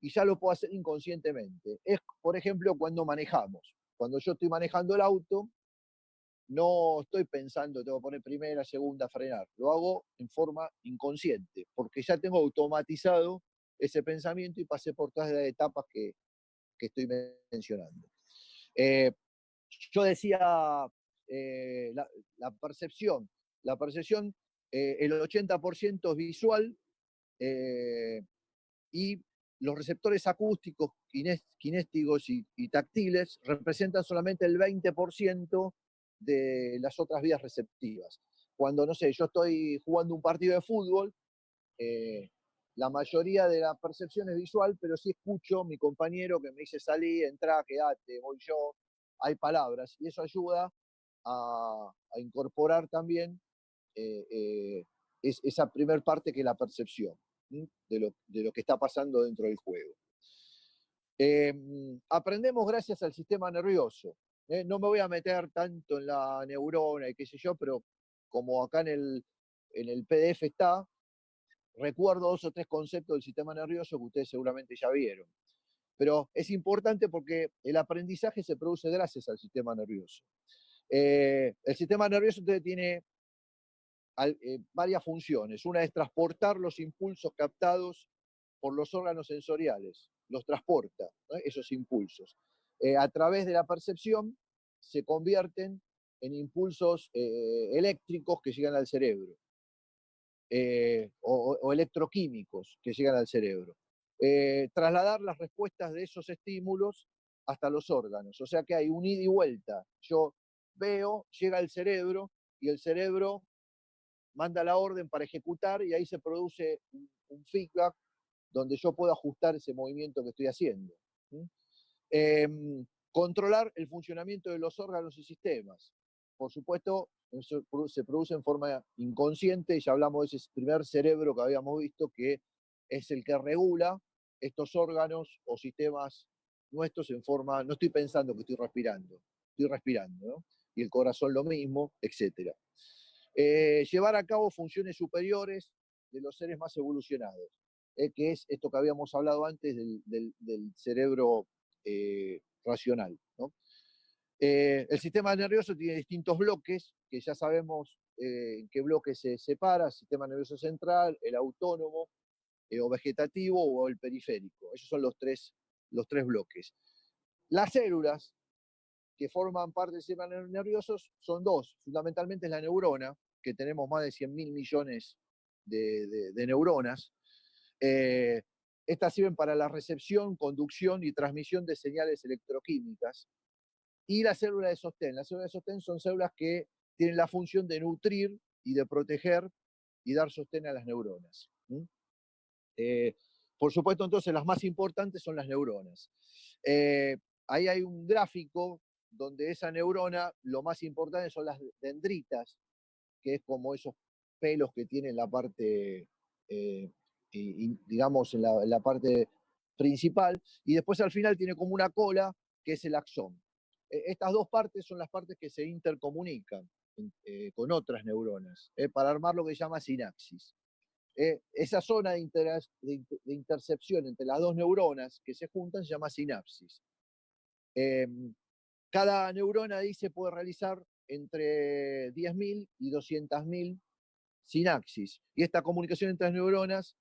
y ya lo puedo hacer inconscientemente. Es, por ejemplo, cuando manejamos. Cuando yo estoy manejando el auto, no estoy pensando, tengo que poner primera, segunda, frenar. Lo hago en forma inconsciente, porque ya tengo automatizado ese pensamiento y pasé por todas las etapas que estoy mencionando. Yo decía la percepción. La percepción, el 80% es visual y los receptores acústicos, kinésticos y táctiles representan solamente el 20% de las otras vías receptivas. Cuando, no sé, yo estoy jugando un partido de fútbol, la mayoría de la percepción es visual, pero sí escucho a mi compañero que me dice salí, entrá, quedate, voy yo, hay palabras, y eso ayuda a incorporar también esa primer parte que es la percepción de lo que está pasando dentro del juego. Aprendemos gracias al sistema nervioso. No me voy a meter tanto en la neurona y qué sé yo, pero como acá en el PDF está, recuerdo 2 o 3 conceptos del sistema nervioso que ustedes seguramente ya vieron. Pero es importante porque el aprendizaje se produce gracias al sistema nervioso. El sistema nervioso entonces tiene varias funciones. Una es transportar los impulsos captados por los órganos sensoriales, los transporta, ¿no? Esos impulsos. A través de la percepción se convierten en impulsos eléctricos que llegan al cerebro, o electroquímicos que llegan al cerebro. Trasladar las respuestas de esos estímulos hasta los órganos. O sea que hay un ida y vuelta. Yo veo, llega al cerebro y el cerebro manda la orden para ejecutar y ahí se produce un feedback donde yo puedo ajustar ese movimiento que estoy haciendo. Controlar el funcionamiento de los órganos y sistemas. Por supuesto, eso se produce en forma inconsciente, ya hablamos de ese primer cerebro que habíamos visto, que es el que regula estos órganos o sistemas nuestros en forma, no estoy pensando que estoy respirando, ¿no? Y el corazón lo mismo, etc. Llevar a cabo funciones superiores de los seres más evolucionados, que es esto que habíamos hablado antes del cerebro racional, ¿no? El sistema nervioso tiene distintos bloques, que ya sabemos en qué bloque se separa: el sistema nervioso central, el autónomo, o vegetativo, o el periférico. Esos son los tres bloques. Las células que forman parte del sistema nervioso son dos. Fundamentalmente es la neurona, que tenemos más de 100.000 millones de neuronas. Estas sirven para la recepción, conducción y transmisión de señales electroquímicas. Y la célula de sostén. Las células de sostén son células que tienen la función de nutrir y de proteger y dar sostén a las neuronas. Por supuesto, entonces, las más importantes son las neuronas. Ahí hay un gráfico donde esa neurona, lo más importante son las dendritas, que es como esos pelos que tiene en la parte, digamos, en la parte principal, y después al final tiene como una cola, que es el axón. Estas dos partes son las partes que se intercomunican con otras neuronas, para armar lo que se llama sinapsis. Esa zona de intercepción entre las dos neuronas que se juntan se llama sinapsis. Cada neurona ahí se puede realizar entre 10.000 y 200.000 sinapsis. Y esta comunicación entre las neuronas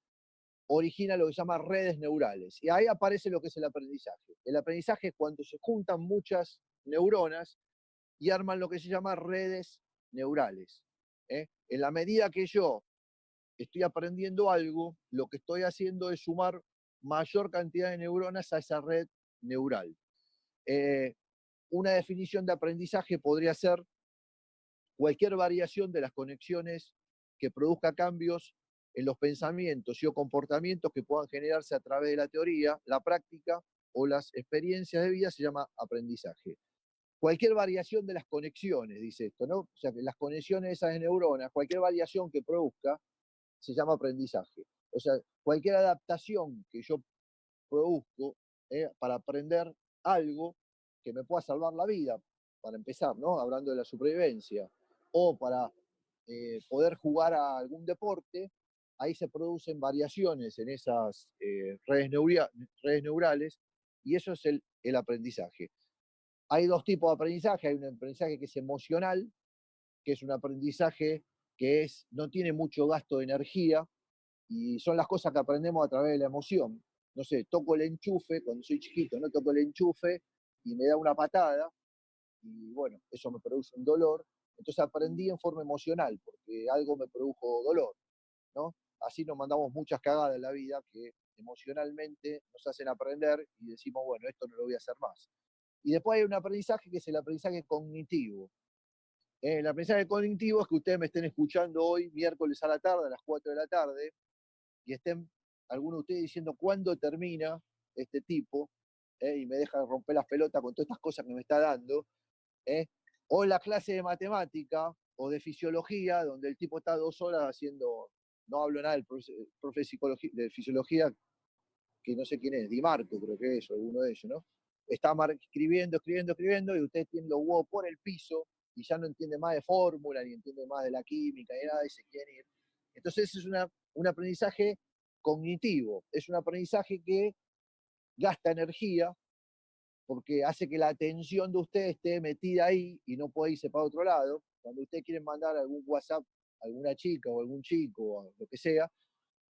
origina lo que se llama redes neurales. Y ahí aparece lo que es el aprendizaje. El aprendizaje es cuando se juntan muchas neuronas y arman lo que se llama redes neurales. En la medida que yo estoy aprendiendo algo, lo que estoy haciendo es sumar mayor cantidad de neuronas a esa red neural. Una definición de aprendizaje podría ser cualquier variación de las conexiones que produzca cambios en los pensamientos y o comportamientos que puedan generarse a través de la teoría, la práctica o las experiencias de vida se llama aprendizaje. Cualquier variación de las conexiones, dice esto, ¿no? O sea, que las conexiones esas de neuronas, cualquier variación que produzca, se llama aprendizaje. O sea, cualquier adaptación que yo produzco para aprender algo que me pueda salvar la vida, para empezar, ¿no? Hablando de la supervivencia, o para poder jugar a algún deporte, ahí se producen variaciones en esas redes neurales, y eso es el aprendizaje. Hay dos tipos de aprendizaje. Hay un aprendizaje que es emocional, que es un aprendizaje que no tiene mucho gasto de energía, y son las cosas que aprendemos a través de la emoción. No sé, toco el enchufe, cuando soy chiquito, no toco el enchufe y me da una patada, y bueno, eso me produce un dolor. Entonces aprendí en forma emocional, porque algo me produjo dolor, ¿no? Así nos mandamos muchas cagadas en la vida que emocionalmente nos hacen aprender y decimos, bueno, esto no lo voy a hacer más. Y después hay un aprendizaje que es el aprendizaje cognitivo. El aprendizaje cognitivo es que ustedes me estén escuchando hoy, miércoles a la tarde, a las 4 de la tarde, y estén algunos de ustedes diciendo cuándo termina este tipo, y me deja romper las pelotas con todas estas cosas que me está dando, o en la clase de matemática o de fisiología, donde el tipo está 2 horas haciendo, no hablo nada del profe de fisiología, que no sé quién es, Di Marco creo que es, o alguno de ellos, ¿no? Está escribiendo, y ustedes tienen los huevos por el piso, y ya no entiende más de fórmula, ni entiende más de la química, ni nada, y se quieren ir. Entonces es un aprendizaje cognitivo, es un aprendizaje que gasta energía, porque hace que la atención de usted esté metida ahí y no puede irse para otro lado. Cuando ustedes quieren mandar algún WhatsApp a alguna chica o algún chico o lo que sea,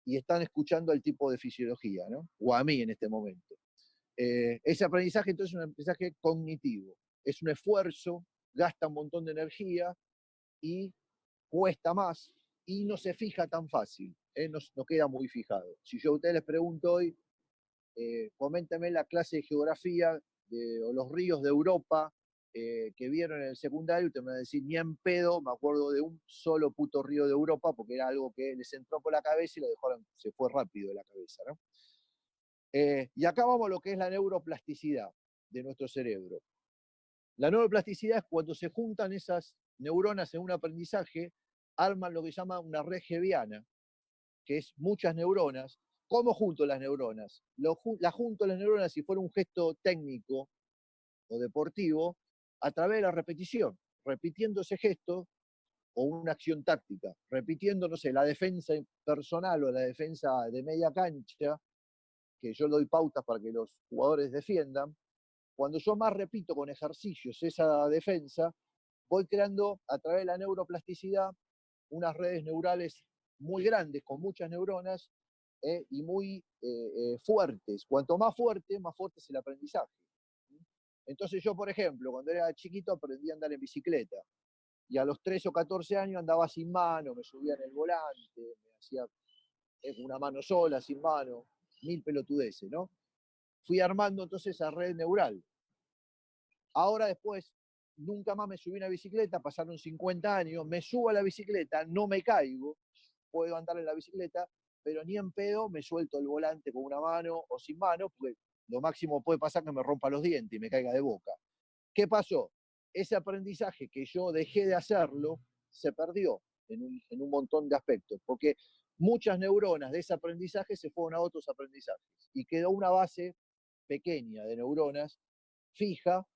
y están escuchando al tipo de fisiología, ¿no? O a mí en este momento. Ese aprendizaje entonces es un aprendizaje cognitivo. Es un esfuerzo, gasta un montón de energía y cuesta más y no se fija tan fácil, no queda muy fijado. Si yo a ustedes les pregunto hoy, coméntenme la clase de geografía o los ríos de Europa que vieron en el secundario, y te van a decir, ni en pedo, me acuerdo de un solo puto río de Europa, porque era algo que les entró por la cabeza y lo dejaron, se fue rápido de la cabeza, ¿no? Y acá vamos a lo que es la neuroplasticidad de nuestro cerebro. La neuroplasticidad es cuando se juntan esas neuronas en un aprendizaje, arman lo que se llama una red hebbiana, que es muchas neuronas. ¿Cómo junto las neuronas? Las junto las neuronas, si fuera un gesto técnico o deportivo, a través de la repetición, repitiendo ese gesto o una acción táctica, repitiendo, no sé, la defensa personal o la defensa de media cancha, que yo doy pautas para que los jugadores defiendan. Cuando yo más repito con ejercicios esa defensa, voy creando a través de la neuroplasticidad unas redes neurales muy grandes, con muchas neuronas y muy fuertes. Cuanto más fuerte es el aprendizaje. Entonces yo, por ejemplo, cuando era chiquito aprendí a andar en bicicleta. Y a los 13 o 14 años andaba sin mano, me subía en el volante, me hacía una mano sola, sin mano, mil pelotudeces, ¿no? Fui armando entonces esa red neural. Ahora después, nunca más me subí a una bicicleta, pasaron 50 años, me subo a la bicicleta, no me caigo, puedo andar en la bicicleta, pero ni en pedo me suelto el volante con una mano o sin mano, porque lo máximo puede pasar que me rompa los dientes y me caiga de boca. ¿Qué pasó? Ese aprendizaje que yo dejé de hacerlo se perdió en un montón de aspectos, porque muchas neuronas de ese aprendizaje se fueron a otros aprendizajes y quedó una base pequeña de neuronas fija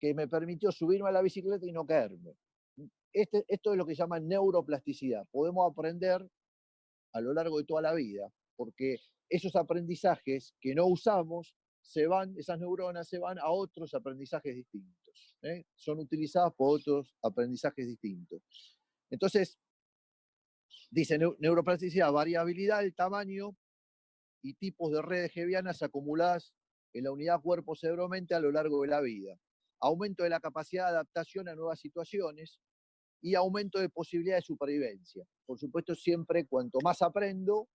que me permitió subirme a la bicicleta y no caerme. Esto es lo que se llama neuroplasticidad. Podemos aprender a lo largo de toda la vida, porque esos aprendizajes que no usamos, esas neuronas se van a otros aprendizajes distintos. Son utilizadas por otros aprendizajes distintos. Entonces, dice neuroplasticidad, variabilidad del tamaño y tipos de redes hebbianas acumuladas en la unidad cuerpo-cerebro-mente a lo largo de la vida. Aumento de la capacidad de adaptación a nuevas situaciones y aumento de posibilidad de supervivencia. Por supuesto, siempre cuanto más aprendo,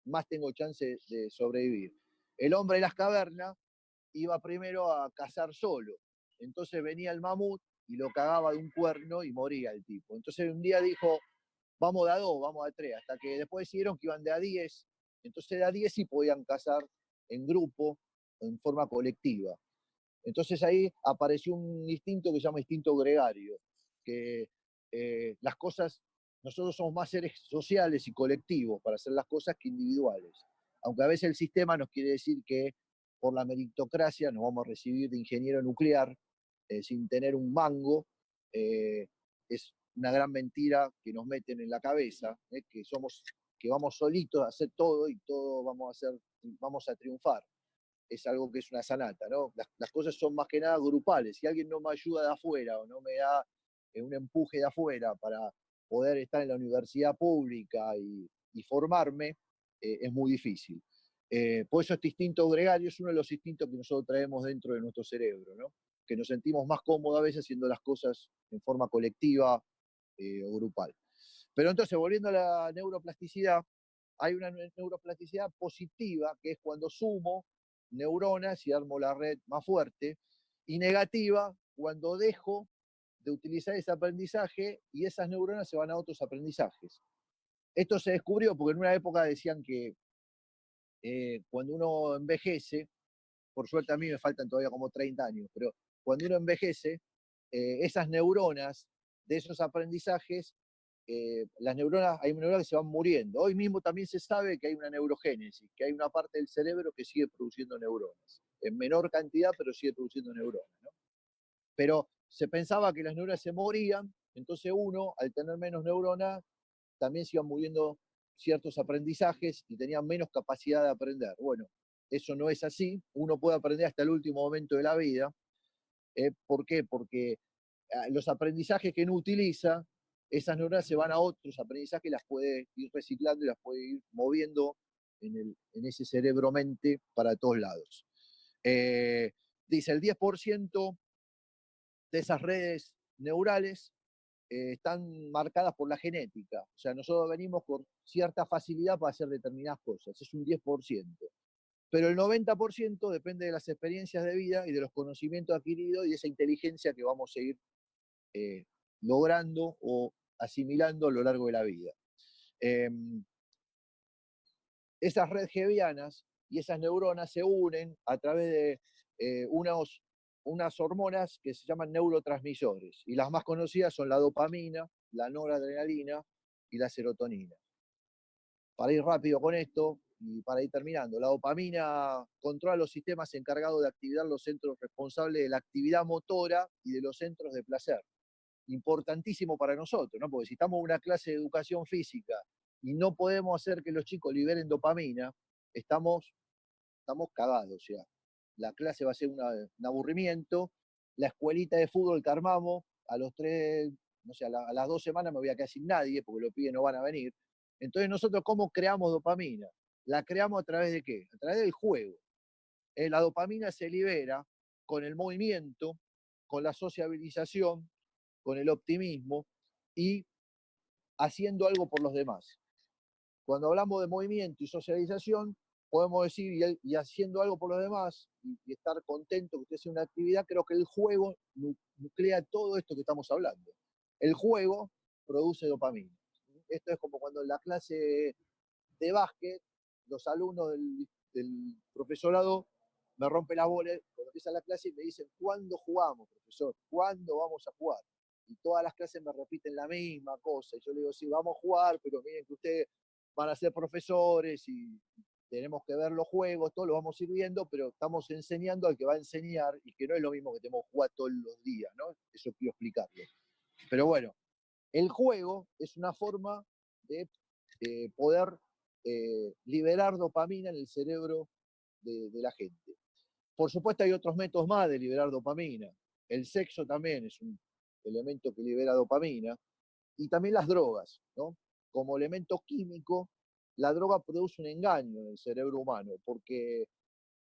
más tengo chance de sobrevivir. El hombre de las cavernas iba primero a cazar solo. Entonces venía el mamut y lo cagaba de un cuerno y moría el tipo. Entonces un día dijo, vamos de a 2, vamos de a 3, hasta que después decidieron que iban de a 10. Entonces de a 10 sí podían cazar en grupo, en forma colectiva. Entonces ahí apareció un instinto que se llama instinto gregario, que las cosas, nosotros somos más seres sociales y colectivos para hacer las cosas que individuales. Aunque a veces el sistema nos quiere decir que por la meritocracia nos vamos a recibir de ingeniero nuclear sin tener un mango, es una gran mentira que nos meten en la cabeza, que vamos solitos a hacer todo y todo vamos a triunfar. Es algo que es una sanata, ¿no? Las cosas son más que nada grupales. Si alguien no me ayuda de afuera o no me da un empuje de afuera para poder estar en la universidad pública y formarme, es muy difícil. Por eso este instinto gregario es uno de los instintos que nosotros traemos dentro de nuestro cerebro, ¿no? Que nos sentimos más cómodos a veces haciendo las cosas en forma colectiva o grupal. Pero entonces, volviendo a la neuroplasticidad, hay una neuroplasticidad positiva, que es cuando sumo neuronas y armo la red más fuerte, y negativa cuando dejo de utilizar ese aprendizaje y esas neuronas se van a otros aprendizajes. Esto se descubrió porque en una época decían que cuando uno envejece, por suerte a mí me faltan todavía como 30 años, pero cuando uno envejece, esas neuronas de esos aprendizajes, hay neuronas que se van muriendo. Hoy mismo también se sabe que hay una neurogénesis, que hay una parte del cerebro que sigue produciendo neuronas, en menor cantidad, pero sigue produciendo neuronas, ¿no? Pero se pensaba que las neuronas se morían, entonces uno, al tener menos neuronas, también se iban muriendo ciertos aprendizajes y tenían menos capacidad de aprender. Bueno, eso no es así, uno puede aprender hasta el último momento de la vida. ¿Por qué? Porque los aprendizajes que no utiliza, esas neuronas se van a otros aprendizajes, las puede ir reciclando y las puede ir moviendo en ese cerebro-mente para todos lados. Dice, el 10% de esas redes neurales están marcadas por la genética. O sea, nosotros venimos con cierta facilidad para hacer determinadas cosas. Es un 10%. pero el 90% depende de las experiencias de vida y de los conocimientos adquiridos y de esa inteligencia que vamos a ir logrando o asimilando a lo largo de la vida. Esas redes Hebbianas y esas neuronas se unen a través de unas hormonas que se llaman neurotransmisores, y las más conocidas son la dopamina, la noradrenalina y la serotonina. Para ir rápido con esto y para ir terminando, la dopamina controla los sistemas encargados de activar los centros responsables de la actividad motora y de los centros de placer. Importantísimo para nosotros, ¿no? Porque si estamos en una clase de educación física y no podemos hacer que los chicos liberen dopamina, estamos cagados. O sea, la clase va a ser un aburrimiento. La escuelita de fútbol que armamos, a los 3, no sé, a las 2 semanas me voy a quedar sin nadie porque los pibes no van a venir. Entonces nosotros, ¿cómo creamos dopamina? La creamos a través de ¿qué? A través del juego. La dopamina se libera con el movimiento, con la sociabilización, con el optimismo y haciendo algo por los demás. Cuando hablamos de movimiento y socialización, podemos decir, y haciendo algo por los demás, y estar contento que usted hace una actividad, creo que el juego nuclea todo esto que estamos hablando. El juego produce dopamina. Esto es como cuando en la clase de básquet, los alumnos del profesorado me rompen la bola cuando empieza la clase y me dicen, ¿cuándo jugamos, profesor? ¿Cuándo vamos a jugar? Y todas las clases me repiten la misma cosa. Y yo le digo, sí, vamos a jugar, pero miren que ustedes van a ser profesores y tenemos que ver los juegos, todo lo vamos a ir viendo, pero estamos enseñando al que va a enseñar y que no es lo mismo que tenemos que jugar todos los días, ¿no? Eso quiero explicarlo. Pero bueno, el juego es una forma de poder liberar dopamina en el cerebro de la gente. Por supuesto hay otros métodos más de liberar dopamina. El sexo también es un elemento que libera dopamina. Y también las drogas, ¿no? Como elemento químico, la droga produce un engaño en el cerebro humano, porque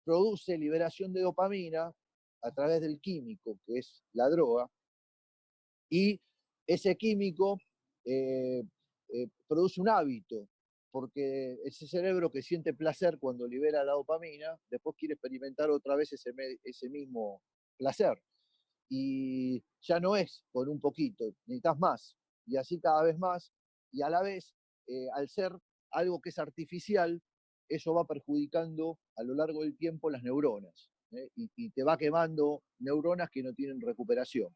produce liberación de dopamina a través del químico, que es la droga, y ese químico produce un hábito, porque ese cerebro que siente placer cuando libera la dopamina, después quiere experimentar otra vez ese mismo placer. Y ya no es con un poquito, necesitas más, y así cada vez más, y a la vez, al ser algo que es artificial, eso va perjudicando a lo largo del tiempo las neuronas, y te va quemando neuronas que no tienen recuperación.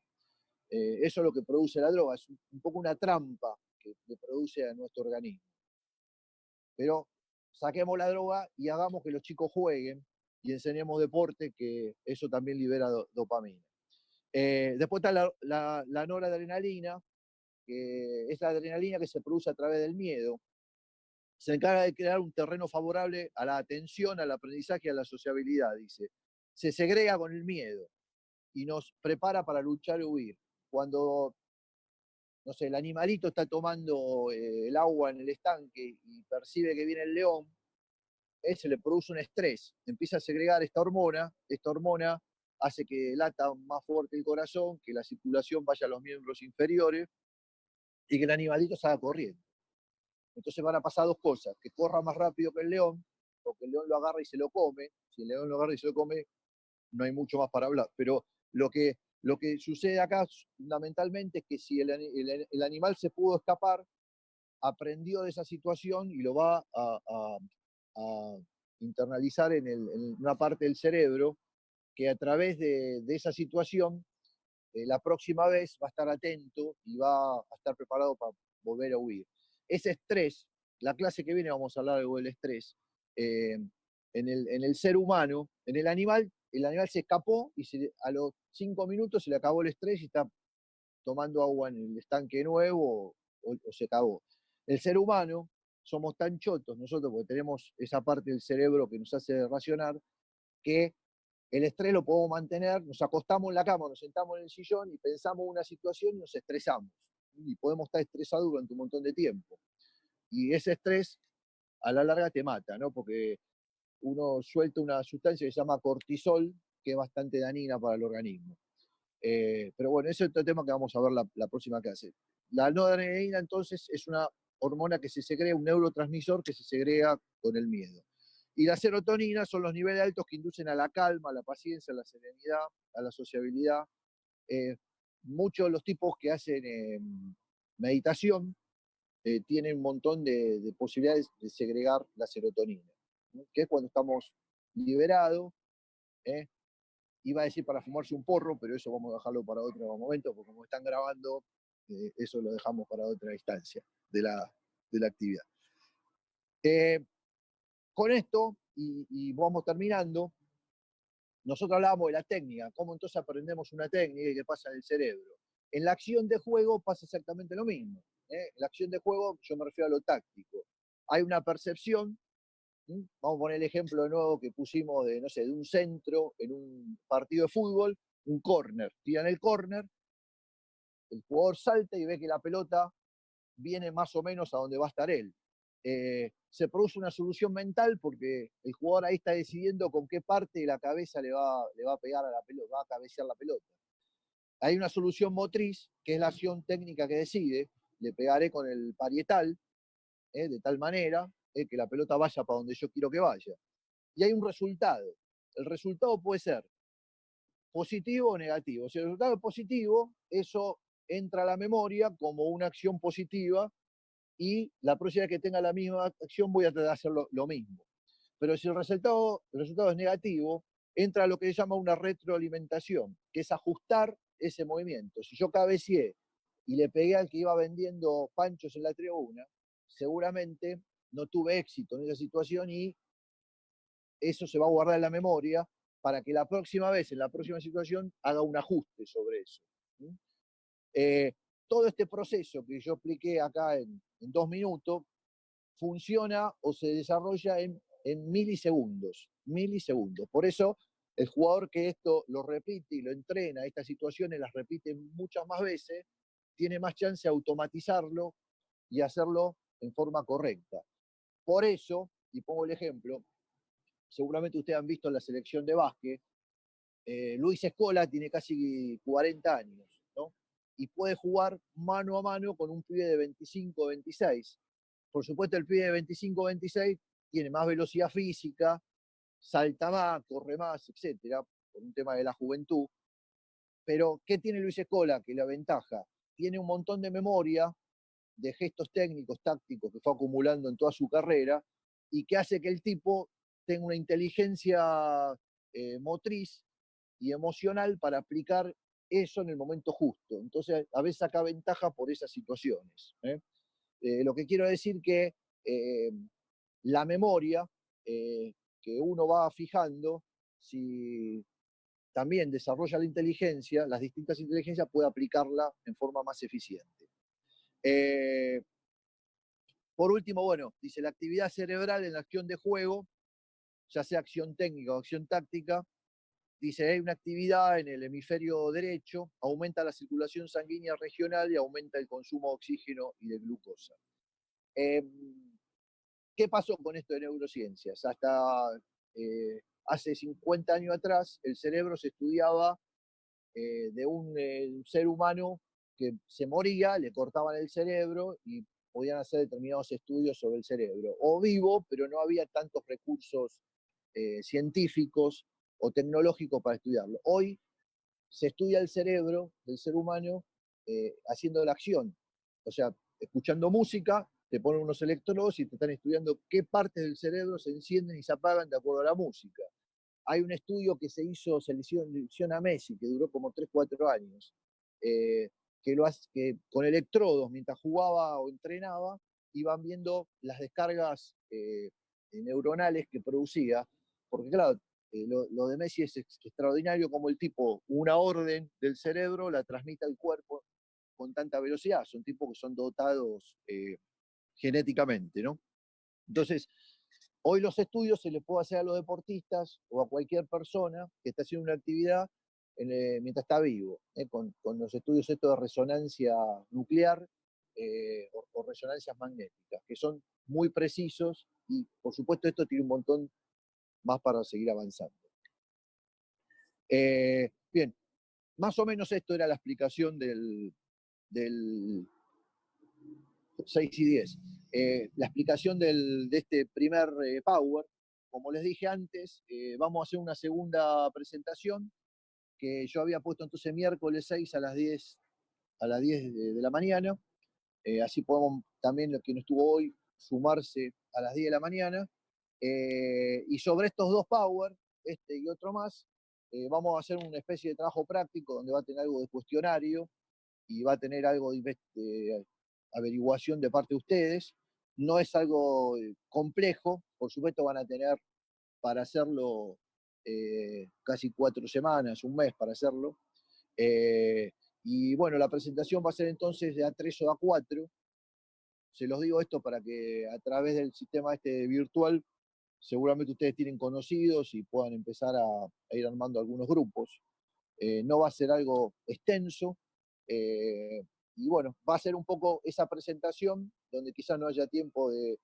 Eso es lo que produce la droga, es un poco una trampa que le produce a nuestro organismo. Pero saquemos la droga y hagamos que los chicos jueguen y enseñemos deporte, que eso también libera dopamina. Después está la noradrenalina, que es la adrenalina que se produce a través del miedo. Se encarga de crear un terreno favorable a la atención, al aprendizaje y a la sociabilidad, dice. Se segrega con el miedo y nos prepara para luchar o huir. Cuando, no sé, el animalito está tomando el agua en el estanque y percibe que viene el león, se le produce un estrés, empieza a segregar esta hormona hace que lata más fuerte el corazón, que la circulación vaya a los miembros inferiores y que el animalito salga corriendo. Entonces van a pasar dos cosas, que corra más rápido que el león, o que el león lo agarra y se lo come. Si el león lo agarra y se lo come, no hay mucho más para hablar. Pero lo que sucede acá fundamentalmente es que si el animal se pudo escapar, aprendió de esa situación y lo va a internalizar en una parte del cerebro que a través de esa situación, la próxima vez va a estar atento y va a estar preparado para volver a huir. Ese estrés, la clase que viene vamos a hablar algo del estrés, en el ser humano, en el animal se escapó y a los 5 minutos se le acabó el estrés y está tomando agua en el estanque nuevo o se acabó. El ser humano, somos tan chotos nosotros porque tenemos esa parte del cerebro que nos hace racionar, que el estrés lo podemos mantener, nos acostamos en la cama, nos sentamos en el sillón y pensamos una situación y nos estresamos. Y podemos estar estresados durante un montón de tiempo. Y ese estrés a la larga te mata, ¿no? Porque uno suelta una sustancia que se llama cortisol, que es bastante dañina para el organismo. Pero bueno, ese es otro tema que vamos a ver la próxima clase. La noradrenalina entonces es una hormona que se segrega, un neurotransmisor que se segrega con el miedo. Y la serotonina son los niveles altos que inducen a la calma, a la paciencia, a la serenidad, a la sociabilidad. Muchos de los tipos que hacen meditación tienen un montón de posibilidades de segregar la serotonina, ¿no? Que es cuando estamos liberados. Iba a decir para fumarse un porro, pero eso vamos a dejarlo para otro momento, porque como están grabando, eso lo dejamos para otra instancia de la actividad. Con esto, y vamos terminando, nosotros hablábamos de la técnica, cómo entonces aprendemos una técnica y qué pasa en el cerebro. En la acción de juego pasa exactamente lo mismo. En la acción de juego yo me refiero a lo táctico. Hay una percepción. Vamos a poner el ejemplo de nuevo que pusimos de, no sé, de un centro en un partido de fútbol, un córner. Tiran el córner, el jugador salta y ve que la pelota viene más o menos a donde va a estar él. Se produce una solución mental porque el jugador ahí está decidiendo con qué parte de la cabeza le va a pegar a la pelota, va a cabecear la pelota. Hay una solución motriz, que es la acción técnica que decide, le pegaré con el parietal, de tal manera que la pelota vaya para donde yo quiero que vaya. Y hay un resultado. El resultado puede ser positivo o negativo. Si el resultado es positivo, eso entra a la memoria como una acción positiva y la próxima vez que tenga la misma acción voy a tratar de hacer lo mismo. Pero si el resultado es negativo, entra lo que se llama una retroalimentación, que es ajustar ese movimiento. Si yo cabeceé y le pegué al que iba vendiendo panchos en la tribuna, seguramente no tuve éxito en esa situación y eso se va a guardar en la memoria para que la próxima vez, en la próxima situación, haga un ajuste sobre eso. Todo este proceso que yo expliqué acá en 2 minutos funciona o se desarrolla en milisegundos. Por eso, el jugador que esto lo repite y lo entrena, estas situaciones las repite muchas más veces, tiene más chance de automatizarlo y hacerlo en forma correcta. Por eso, y pongo el ejemplo, seguramente ustedes han visto en la selección de básquet, Luis Scola tiene casi 40 años, ¿no? Y puede jugar mano a mano con un pibe de 25 o 26. Por supuesto, el pibe de 25 o 26 tiene más velocidad física, salta más, corre más, etcétera, por un tema de la juventud. Pero, ¿qué tiene Luis Scola? Que la ventaja, tiene un montón de memoria, de gestos técnicos, tácticos que fue acumulando en toda su carrera y que hace que el tipo tenga una inteligencia motriz y emocional para aplicar eso en el momento justo. Entonces, a veces saca ventaja por esas situaciones. Lo que quiero decir que la memoria que uno va fijando, si también desarrolla la inteligencia, las distintas inteligencias, puede aplicarla en forma más eficiente. Por último, bueno, dice la actividad cerebral en la acción de juego, ya sea acción técnica o acción táctica, dice hay una actividad en el hemisferio derecho, aumenta la circulación sanguínea regional y aumenta el consumo de oxígeno y de glucosa. ¿Qué pasó con esto de neurociencias? Hasta hace 50 años atrás, el cerebro se estudiaba de un ser humano que se moría, le cortaban el cerebro y podían hacer determinados estudios sobre el cerebro. O vivo, pero no había tantos recursos científicos o tecnológicos para estudiarlo. Hoy se estudia el cerebro del ser humano haciendo la acción. O sea, escuchando música, te ponen unos electrodos y te están estudiando qué partes del cerebro se encienden y se apagan de acuerdo a la música. Hay un estudio que se le hicieron a Messi, que duró como 3-4 años, que con electrodos, mientras jugaba o entrenaba, iban viendo las descargas neuronales que producía, porque claro, lo de Messi es extraordinario como el tipo, una orden del cerebro la transmite al cuerpo con tanta velocidad, son tipos que son dotados genéticamente, ¿no? Entonces, hoy los estudios se les puede hacer a los deportistas o a cualquier persona que está haciendo una actividad mientras está vivo, con los estudios estos de resonancia nuclear o resonancias magnéticas, que son muy precisos y, por supuesto, esto tiene un montón más para seguir avanzando. Bien, más o menos esto era la explicación del 6 y 10. La explicación de este primer Power, como les dije antes, vamos a hacer una segunda presentación que yo había puesto entonces miércoles 6 a las 10, de la mañana. Así podemos también, quien estuvo hoy, sumarse a las 10 de la mañana. Y sobre estos dos Power, este y otro más, vamos a hacer una especie de trabajo práctico donde va a tener algo de cuestionario y va a tener algo de averiguación de parte de ustedes. No es algo complejo, por supuesto van a tener para hacerlo casi 4 semanas, un mes para hacerlo. Y bueno, la presentación va a ser entonces de A3 o A4. Se los digo esto para que a través del sistema este virtual, seguramente ustedes tienen conocidos y puedan empezar a ir armando algunos grupos. No va a ser algo extenso. Y bueno, va a ser un poco esa presentación, donde quizás no haya tiempo de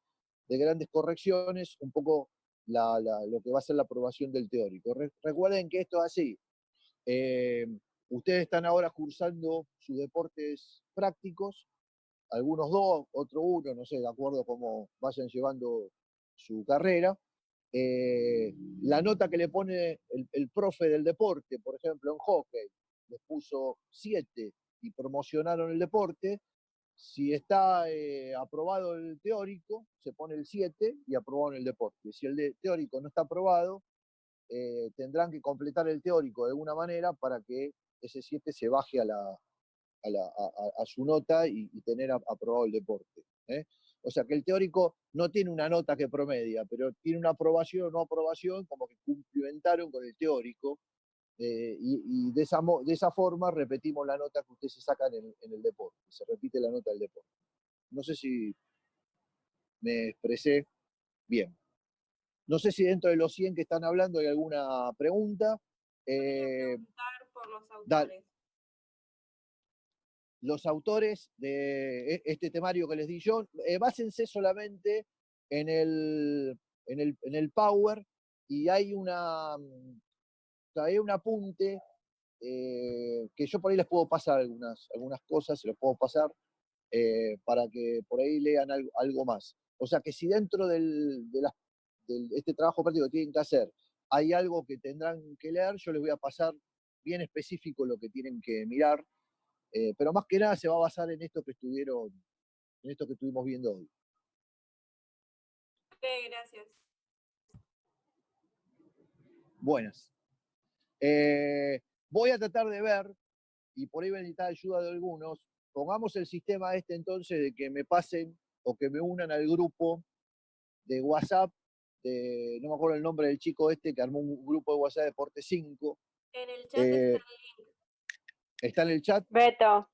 grandes correcciones, un poco lo que va a ser la aprobación del teórico. Recuerden que esto es así. Ustedes están ahora cursando sus deportes prácticos, algunos 2, otro 1, no sé, de acuerdo a cómo vayan llevando su carrera. La nota que le pone el profe del deporte, por ejemplo, en hockey, les puso 7 y promocionaron el deporte. Si está aprobado el teórico, se pone el 7 y aprobado en el deporte. Si el teórico no está aprobado, tendrán que completar el teórico de alguna manera para que ese 7 se baje a su nota y tener aprobado el deporte. O sea que el teórico no tiene una nota que promedia, pero tiene una aprobación o no aprobación, como que cumplimentaron con el teórico, y de esa forma repetimos la nota que ustedes se sacan en el deporte, se repite la nota del deporte. No sé si me expresé bien. No sé si dentro de los 100 que están hablando hay alguna pregunta. Quería preguntar por los Dale. autores. Los autores de este temario que les di yo, básense solamente en el Power, y hay un apunte que yo por ahí les puedo pasar algunas cosas, se los puedo pasar para que por ahí lean algo más. O sea que si dentro de este trabajo práctico que tienen que hacer hay algo que tendrán que leer, yo les voy a pasar bien específico lo que tienen que mirar. Pero más que nada se va a basar en esto que estuvimos viendo hoy. Ok, gracias. Buenas. Voy a tratar de ver, y por ahí voy a necesitar ayuda de algunos, pongamos el sistema este entonces de que me pasen o que me unan al grupo de WhatsApp, no me acuerdo el nombre del chico este que armó un grupo de WhatsApp de Deporte 5. En el chat está el link. ¿Está en el chat? Beto.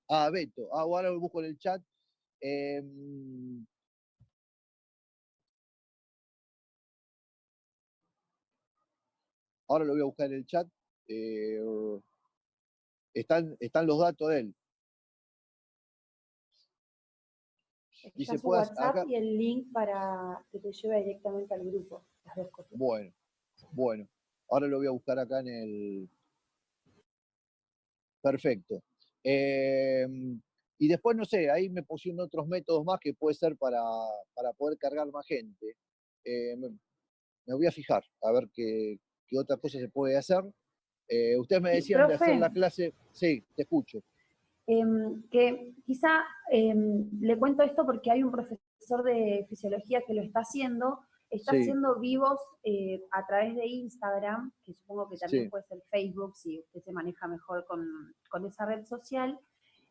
Ah, Beto. Ah, ahora lo busco en el chat. Ahora lo voy a buscar en el chat. Están los datos de él. Está su WhatsApp acá, y el link para que te lleve directamente al grupo. Las dos copias. Bueno. Ahora lo voy a buscar acá en el... Perfecto. Y después, no sé, ahí me pusieron otros métodos más que puede ser para poder cargar más gente. Me voy a fijar, a ver qué otra cosa se puede hacer. Ustedes me decían de hacer la clase... Sí, te escucho. Que quizá le cuento esto porque hay un profesor de fisiología que lo está haciendo vivos a través de Instagram, que supongo que también puede ser Facebook, si usted se maneja mejor con esa red social,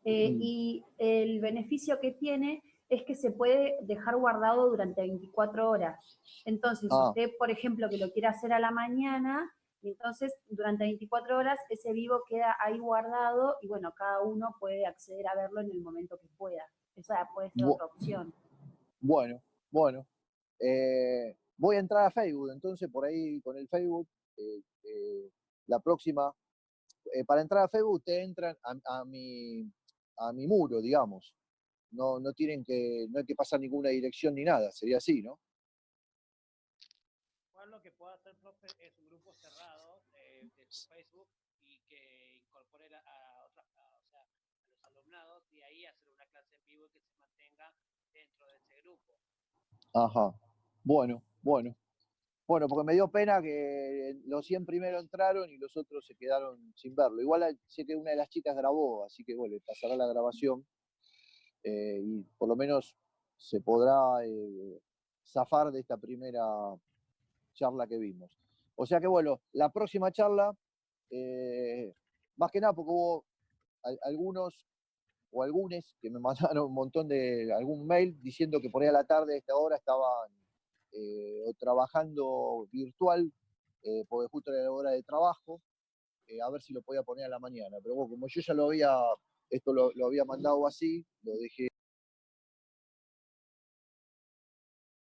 y el beneficio que tiene es que se puede dejar guardado durante 24 horas. Entonces, si usted, por ejemplo, que lo quiere hacer a la mañana, y entonces durante 24 horas ese vivo queda ahí guardado y bueno, cada uno puede acceder a verlo en el momento que pueda. Esa puede ser otra opción. Bueno. Voy a entrar a Facebook, entonces por ahí con el Facebook, la próxima, para entrar a Facebook ustedes entran a mi muro, digamos. No hay que pasar ninguna dirección ni nada, sería así, ¿no? Lo que pueda hacer, profe, es un grupo cerrado de su Facebook y que incorpore a los alumnados y ahí hacer una clase en vivo y que se mantenga dentro de ese grupo. Ajá. Bueno. Bueno, porque me dio pena que los 100 primero entraron y los otros se quedaron sin verlo. Igual sé que una de las chicas grabó, así que bueno, pasará la grabación y por lo menos se podrá zafar de esta primera charla que vimos. O sea que bueno, la próxima charla, más que nada porque hubo algunos o algunos que me mandaron un montón de algún mail diciendo que por ahí a la tarde a esta hora estaban o trabajando virtual, porque justo era la hora de trabajo, a ver si lo podía poner a la mañana. Pero bueno, como yo ya esto lo había mandado así, lo dejé